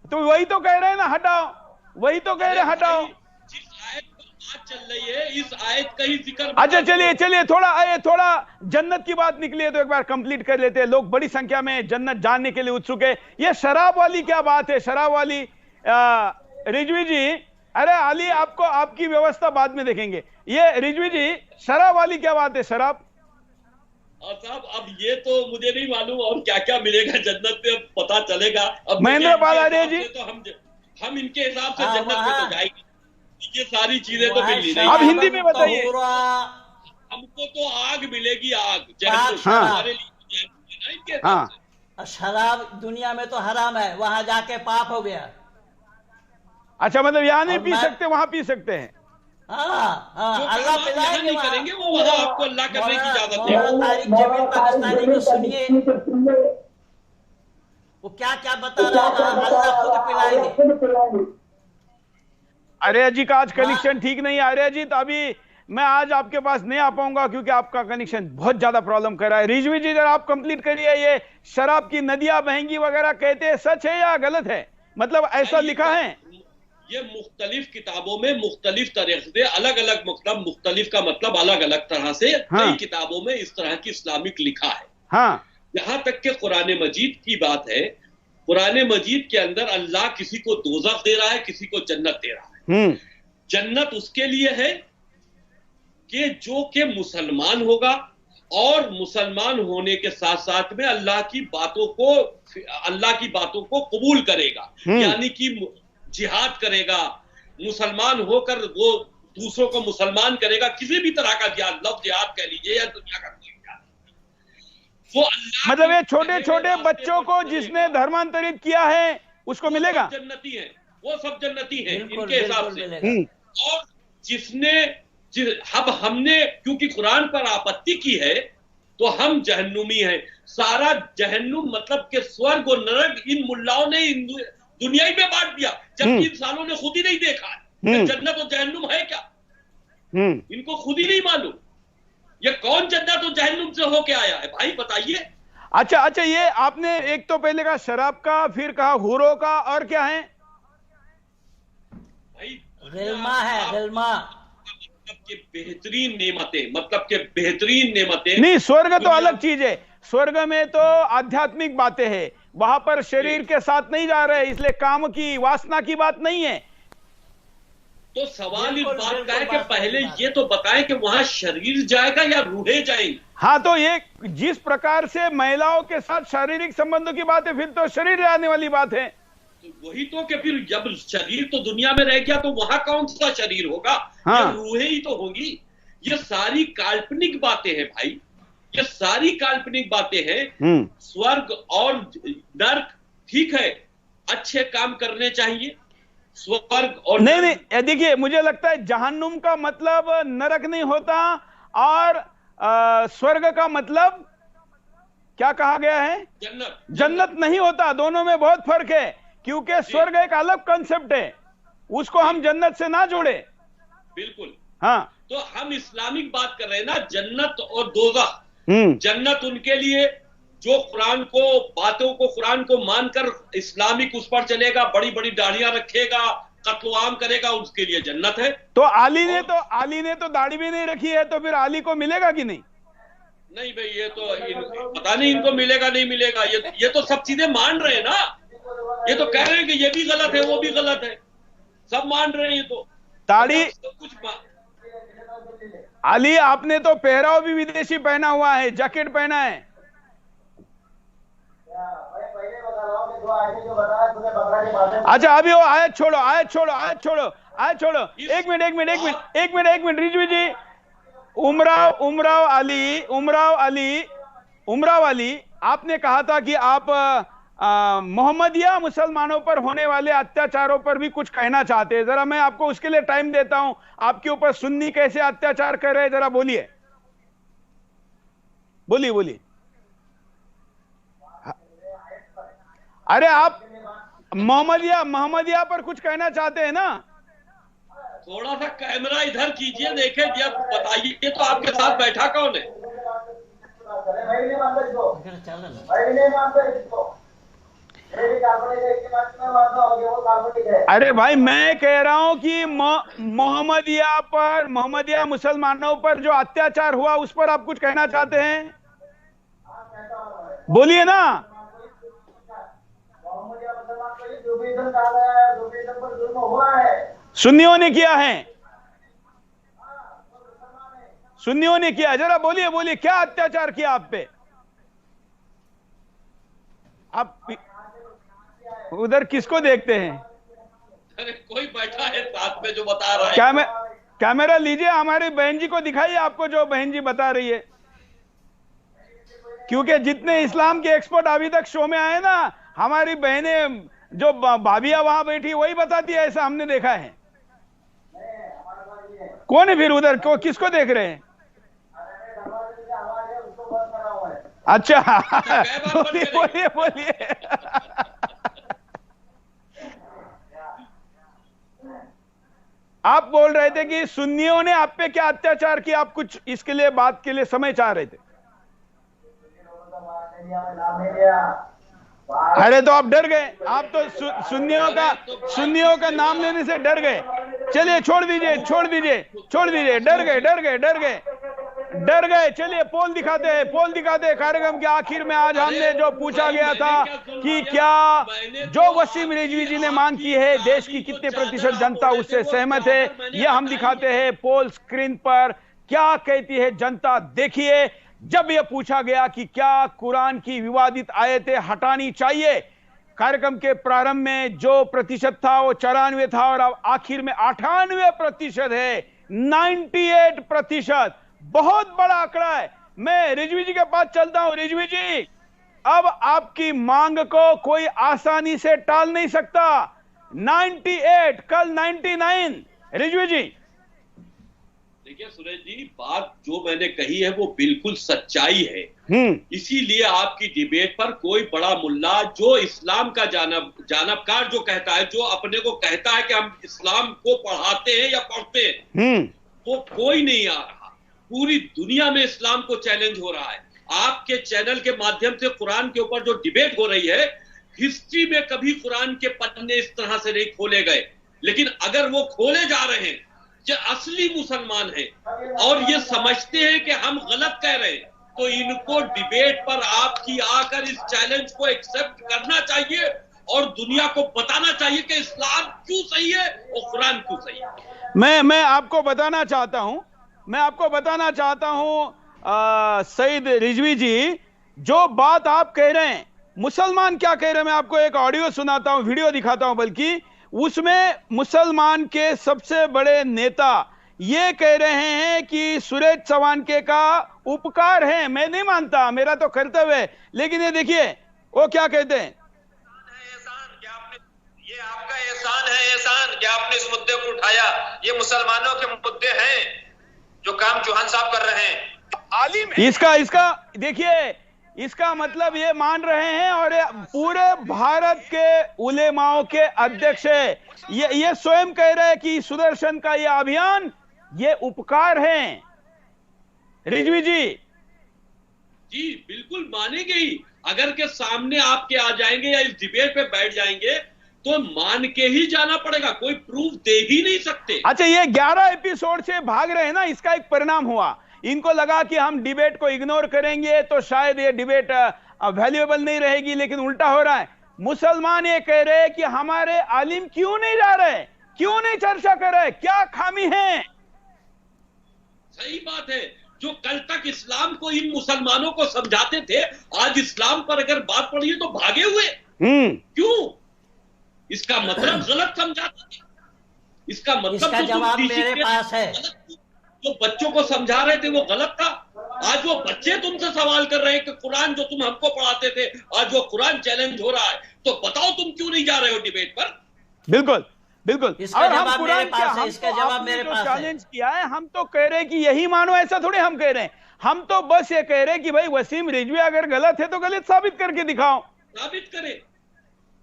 A: तो वही तो कह रहे हैं ना, हटाओ, वही तो कह रहे हैं हटाओ।
D: जिस आयत बात चल रही है, इस आयत का ही जिक्र।
A: अच्छा चलिए थोड़ा जन्नत की बात निकली है तो एक बार कंप्लीट कर लेते हैं। लोग बड़ी संख्या में जन्नत जानने के लिए उत्सुक है। ये शराब वाली क्या बात है? शराब वाली रिजवी जी, अरे अली, आपको आपकी व्यवस्था बाद में देखेंगे। ये रिजवी जी, शराब वाली क्या बात है? शराब
D: साहब, अब ये तो मुझे नहीं मालूम, और क्या क्या मिलेगा जन्नत में पता चलेगा। अब
A: महेंद्र पाल आर्य जी,
D: तो हम इनके हिसाब से जन्नत में तो जाएंगे, ये सारी चीजें तो मिल नहीं।
A: आप हिंदी में बताइए।
D: हमको तो आग मिलेगी, आग हमारे लिए।
B: हाँ, शराब दुनिया में तो हराम है, वहां जाके पाप हो गया।
A: अच्छा, मतलब यहाँ नहीं पी सकते, वहां पी सकते हैं?
B: अल्लाह पिलाएंगे,
D: नहीं करेंगे वो, वहां आपको अल्लाह करने की इजाजत है।
B: जमीन पाकिस्तानी को सुनिए, वो क्या क्या बता रहा है, अल्लाह खुद पिलाएंगे।
A: आर्य जी का आज कनेक्शन ठीक नहीं है आर्य जी, तो अभी मैं आज आपके पास नहीं आ पाऊंगा क्योंकि आपका कनेक्शन बहुत ज्यादा प्रॉब्लम कर रहा है। रिजवी जी, जरा आप कंप्लीट करिए। ये शराब की नदियां बहेंगी वगैरह कहते हैं, सच है या गलत है? मतलब ऐसा लिखा है?
D: ये मुख्तलिफ किताबों में मुख्तलिफ तरह से अलग अलग मतलब, मुख्तलिफ का मतलब अलग अलग तरह से कई किताबों में इस तरह की इस्लामिक लिखा है।
A: हाँ,
D: यहां तक के कुरान मजीद की बात है, कुरान मजीद के अंदर अल्लाह किसी को दोज़ख दे रहा है, किसी को जन्नत दे रहा है। जन्नत उसके लिए है कि जो के मुसलमान होगा और मुसलमान होने के साथ साथ में अल्लाह की बातों को कबूल करेगा, यानी कि जिहाद करेगा, मुसलमान होकर वो दूसरों को मुसलमान करेगा, किसी भी तरह का जिहाद, लफ्ज़ जिहाद कह लीजिए या दुनिया का कोई जिहाद, वो अल्लाह, मतलब ये
A: छोटे छोटे बच्चों को जिसने धर्मांतरित किया है उसको मिलेगा?
D: जन्नती है, वो सब जन्नती है इनके हिसाब से। और अब हमने क्योंकि कुरान पर आपत्ति की है तो हम जहन्नुमी हैं। सारा जहन्नुम मतलब के स्वर्ग और नरक इन मुल्लाओं ने दुनिया ही में बांट दिया, जबकि इंसानों ने खुद ही नहीं देखा है जन्नत और जहन्नुम है क्या। इनको खुद ही नहीं मालूम ये कौन जन्नत और जहन्नुम से होके आया है, भाई बताइए।
A: अच्छा, ये आपने एक तो पहले कहा शराब का, फिर कहा हुरों का, और क्या है
D: भाई?
B: गिल्मा है, गिल्मा
D: बेहतरीन नेमतें, मतलब के बेहतरीन नेमतें
A: नहीं। स्वर्ग तो अलग चीज है, स्वर्ग में तो आध्यात्मिक बातें हैं, वहां पर शरीर के साथ नहीं जा रहे, इसलिए काम की वासना की बात नहीं है।
D: तो सवाल इस बात का है कि पहले ये तो बताएं कि वहां शरीर जाएगा या रूहें जाएंगी।
A: हाँ, तो ये जिस प्रकार से महिलाओं के साथ शारीरिक संबंधों की बात है, फिर तो शरीर आने वाली बात है।
D: तो वही तो कि फिर जब शरीर तो दुनिया में रह गया तो वहां कौन सा शरीर होगा? ये रूहें ही तो होंगी। ये सारी काल्पनिक बातें हैं भाई, ये सारी काल्पनिक बातें हैं। स्वर्ग और नरक ठीक है, अच्छे काम करने चाहिए, स्वर्ग और
A: नहीं, देखिए मुझे लगता है जहन्नुम का मतलब नरक नहीं होता और स्वर्ग का मतलब क्या कहा गया है?
D: जन्नत।
A: जन्नत नहीं होता, दोनों में बहुत फर्क है, क्योंकि स्वर्ग एक अलग कंसेप्ट है, उसको हम जन्नत से ना जोड़े।
D: बिल्कुल।
A: हाँ,
D: तो हम इस्लामिक बात कर रहे हैं ना, जन्नत और दोज़ख। जन्नत उनके लिए जो कुरान को, बातों को, कुरान को मानकर इस्लामिक उस पर चलेगा, बड़ी बड़ी दाढ़ियां रखेगा, कत्ल-आम करेगा, उसके लिए जन्नत है।
A: तो आली ने तो दाढ़ी भी नहीं रखी है, तो फिर आली को मिलेगा कि नहीं?
D: नहीं भाई, ये तो पता नहीं इनको मिलेगा नहीं मिलेगा, ये तो सब चीजें मान रहे हैं ना, ये तो कह रहे हैं कि ये भी गलत है, वो भी गलत है, सब मान रहे हैं। ये तो
A: दाढ़ी
D: कुछ
A: अली, आपने तो पहराव भी विदेशी पहना हुआ है, जैकेट पहना है। अच्छा, अभी वो आयत छोड़ो। एक मिनट रिजवी जी, उमराव अली, आपने कहा था कि आप मोहम्मदिया मुसलमानों पर होने वाले अत्याचारों पर भी कुछ कहना चाहते हैं। जरा मैं आपको उसके लिए टाइम देता हूं, आपके ऊपर सुन्नी कैसे अत्याचार कर रहे हैं, जरा बोलिए। अरे आप मोहम्मदिया पर कुछ कहना चाहते हैं ना?
D: थोड़ा सा कैमरा इधर कीजिए, देखे जब बताइए तो आपके साथ बैठा कौन है?
A: अरे भाई, मैं कह रहा हूं कि मोहम्मदिया मुसलमानों पर जो अत्याचार हुआ उस पर आप कुछ कहना चाहते हैं? बोलिए ना। सुन्नियों ने किया है, सुन्नियों ने किया, जरा बोलिए क्या अत्याचार किया आप पे? आप उधर किसको देखते हैं?
D: अरे कोई बैठा है साथ में जो बता रहा है।
A: कैमरा लीजिए, हमारी बहन जी को दिखाइए, आपको जो बहन जी बता रही है, क्योंकि जितने इस्लाम के एक्सपर्ट अभी तक शो में आए ना, हमारी बहनें जो भाभियां वहां बैठी वही बताती है, ऐसा हमने देखा है। कौन है फिर उधर, किसको देख रहे हैं? अच्छा, बोलिए। आप बोल रहे थे कि सुन्नियों ने आप पे क्या अत्याचार किया, आप कुछ इसके लिए बात के लिए समय चाह रहे थे। अरे तो आप डर गए, आप तो सुन्नियों का नाम लेने से डर गए। चलिए छोड़ दीजिए, डर गए। चलिए पोल दिखाते हैं कार्यक्रम के आखिर में। आज हमने जो पूछा गया था कि क्या जो वसीम रिजवी जी ने मांग की है, देश की कितने प्रतिशत जनता उससे सहमत है, यह हम दिखाते हैं पोल स्क्रीन पर। क्या कहती है जनता, देखिए। जब यह पूछा गया कि क्या कुरान की विवादित आयतें हटानी चाहिए, कार्यक्रम के प्रारंभ में जो प्रतिशत था वो 94 था, और अब आखिर में 98% है, 98%। बहुत बड़ा आंकड़ा है। मैं रिजवी जी के पास चलता हूं। रिजवी जी, अब आपकी मांग को कोई आसानी से टाल नहीं सकता। 98, कल 99। रिजवी जी,
D: देखिए सुरेश जी, बात जो मैंने कही है वो बिल्कुल सच्चाई है। इसीलिए आपकी डिबेट पर कोई बड़ा मुल्ला जो इस्लाम का जानबकार जो कहता है, जो अपने को कहता है कि हम इस्लाम को पढ़ाते हैं या पढ़ते हैं, वो कोई नहीं आ रहा। पूरी दुनिया में इस्लाम को चैलेंज हो रहा है। आपके चैनल के माध्यम से कुरान के ऊपर जो डिबेट हो रही है, हिस्ट्री में कभी कुरान के पन्ने इस तरह से नहीं खोले गए, लेकिन अगर वो खोले जा रहे हैं, जो असली मुसलमान हैं और ये समझते हैं कि हम गलत कह रहे हैं, तो इनको डिबेट पर आपकी आकर इस चैलेंज को एक्सेप्ट करना चाहिए और दुनिया को बताना चाहिए कि इस्लाम क्यों सही है और कुरान क्यों सही है।
A: मैं आपको बताना चाहता हूं सईद रिजवी जी, जो बात आप कह रहे हैं, मुसलमान क्या कह रहे हैं, मैं आपको एक ऑडियो सुनाता हूं, वीडियो दिखाता हूं, बल्कि उसमें मुसलमान के सबसे बड़े नेता ये कह रहे हैं कि सुरेश चवानके का उपकार है। मैं नहीं मानता, मेरा तो कर्तव्य है, लेकिन ये देखिए वो क्या कहते हैं।
H: ये आपका एहसान क्या आपने इस मुद्दे को उठाया। ये मुसलमानों के मुद्दे हैं जो काम चौहान साहब कर रहे हैं।
A: इसका देखिए, इसका मतलब ये मान रहे हैं और ये पूरे भारत के उलेमाओं के अध्यक्ष है, ये स्वयं कह रहे हैं कि सुदर्शन का ये अभियान ये उपकार है। रिजवी जी
D: बिल्कुल मानेंगे ही। अगर के सामने आपके आ जाएंगे या इस डिबेट पे बैठ जाएंगे तो मान के ही जाना पड़ेगा, कोई प्रूफ दे ही नहीं सकते।
A: अच्छा, ये 11 एपिसोड से भाग रहे हैं ना, इसका एक परिणाम हुआ। इनको लगा कि हम डिबेट को इग्नोर करेंगे तो शायद ये डिबेट वैल्यूएबल नहीं रहेगी, लेकिन उल्टा हो रहा है। मुसलमान ये कह रहे हैं कि हमारे आलिम क्यों नहीं जा रहे, क्यों नहीं चर्चा कर रहे, क्या खामी है?
D: सही बात है। जो कल तक इस्लाम को इन मुसलमानों को समझाते थे, आज इस्लाम पर अगर बात पड़ी है तो भागे हुए क्यों? इसका मतलब गलत समझाते थे। इसका मतलब
B: इसका जवाब मेरे पास है।
D: जो बच्चों को समझा रहे थे वो गलत था। आज वो बच्चे तुमसे सवाल कर रहे हैं कि कुरान जो तुम हमको पढ़ाते थे, आज वो कुरान चैलेंज हो रहा है, तो बताओ तुम क्यों नहीं जा रहे हो डिबेट पर?
A: बिल्कुल बिल्कुल।
B: इसका जवाब मेरे पास है, इसका जवाब मेरे पास है।
A: चैलेंज किया है, हम तो कह रहे हैं कि यही मानो, ऐसा थोड़े हम कह रहे हैं। हम तो बस ये कह रहे हैं कि भाई वसीम रिजवी अगर गलत है तो गलत साबित करके दिखाओ।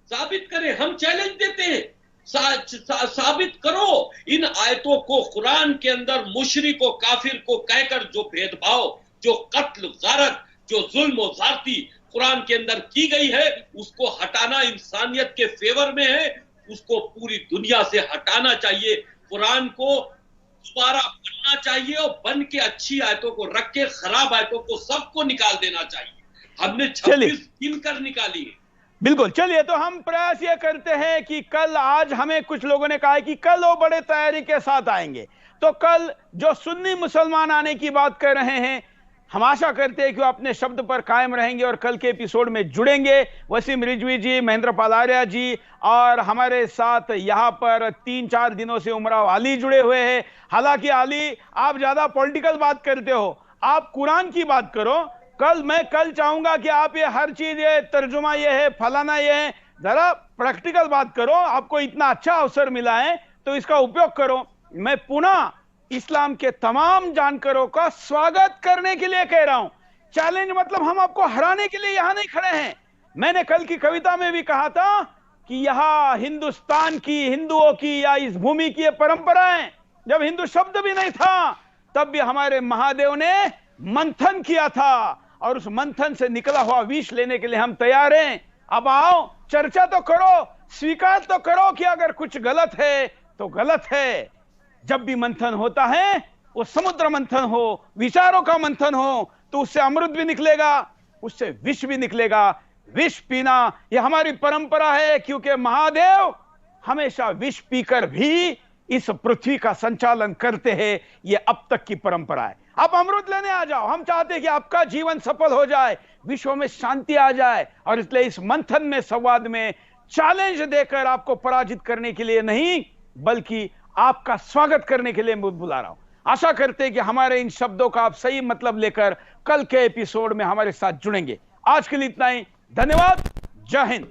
D: साबित करें, हम चैलेंज देते हैं। साबित करो इन आयतों को, कुरान के अंदर मुशरिक को, काफिर को कहकर जो भेदभाव, जो कत्ल गारत, जो जुल्म और ज़्यादती कुरान के अंदर की गई है, उसको हटाना इंसानियत के फेवर में है। उसको पूरी दुनिया से हटाना चाहिए। कुरान को दोबारा बनना चाहिए और बन के अच्छी आयतों को रख के खराब आयतों को सबको निकाल देना चाहिए। हमने 26 गिनकर निकाली है।
A: बिल्कुल, चलिए तो हम प्रयास ये करते हैं कि कल, आज हमें कुछ लोगों ने कहा है कि कल वो बड़े तैयारी के साथ आएंगे, तो कल जो सुन्नी मुसलमान आने की बात कर रहे हैं, हम आशा करते हैं कि वो अपने शब्द पर कायम रहेंगे और कल के एपिसोड में जुड़ेंगे। वसीम रिजवी जी, महेंद्र पाल आर्या जी और हमारे साथ यहाँ पर 3-4 दिनों से उमराव अली जुड़े हुए हैं। हालांकि अली, आप ज्यादा पॉलिटिकल बात करते हो, आप कुरान की बात करो। मैं कल चाहूंगा कि आप ये हर चीज, ये तर्जुमा ये है, फलाना ये है, जरा प्रैक्टिकल बात करो। आपको इतना अच्छा अवसर मिला है तो इसका उपयोग करो। मैं पुनः इस्लाम के तमाम जानकारों का स्वागत करने के लिए कह रहा हूं। चैलेंज मतलब हम आपको हराने के लिए यहां नहीं खड़े हैं। मैंने कल की कविता में भी कहा था कि यहां हिंदुस्तान की, हिंदुओं की या इस भूमि की ये परंपरा है। जब हिंदू शब्द भी नहीं था तब भी हमारे महादेव ने मंथन किया था और उस मंथन से निकला हुआ विष लेने के लिए हम तैयार हैं। अब आओ, चर्चा तो करो, स्वीकार तो करो कि अगर कुछ गलत है तो गलत है। जब भी मंथन होता है वो समुद्र मंथन हो, विचारों का मंथन हो, तो उससे अमृत भी निकलेगा, उससे विष भी निकलेगा। विष पीना ये हमारी परंपरा है, क्योंकि महादेव हमेशा विष पीकर भी इस पृथ्वी का संचालन करते हैं। ये अब तक की परंपरा है। आप अमृत लेने आ जाओ। हम चाहते हैं कि आपका जीवन सफल हो जाए, विश्व में शांति आ जाए, और इसलिए इस मंथन में, संवाद में चैलेंज देकर आपको पराजित करने के लिए नहीं, बल्कि आपका स्वागत करने के लिए मैं बुला रहा हूं। आशा करते हैं कि हमारे इन शब्दों का आप सही मतलब लेकर कल के एपिसोड में हमारे साथ जुड़ेंगे। आज के लिए इतना ही। धन्यवाद। जय हिंद।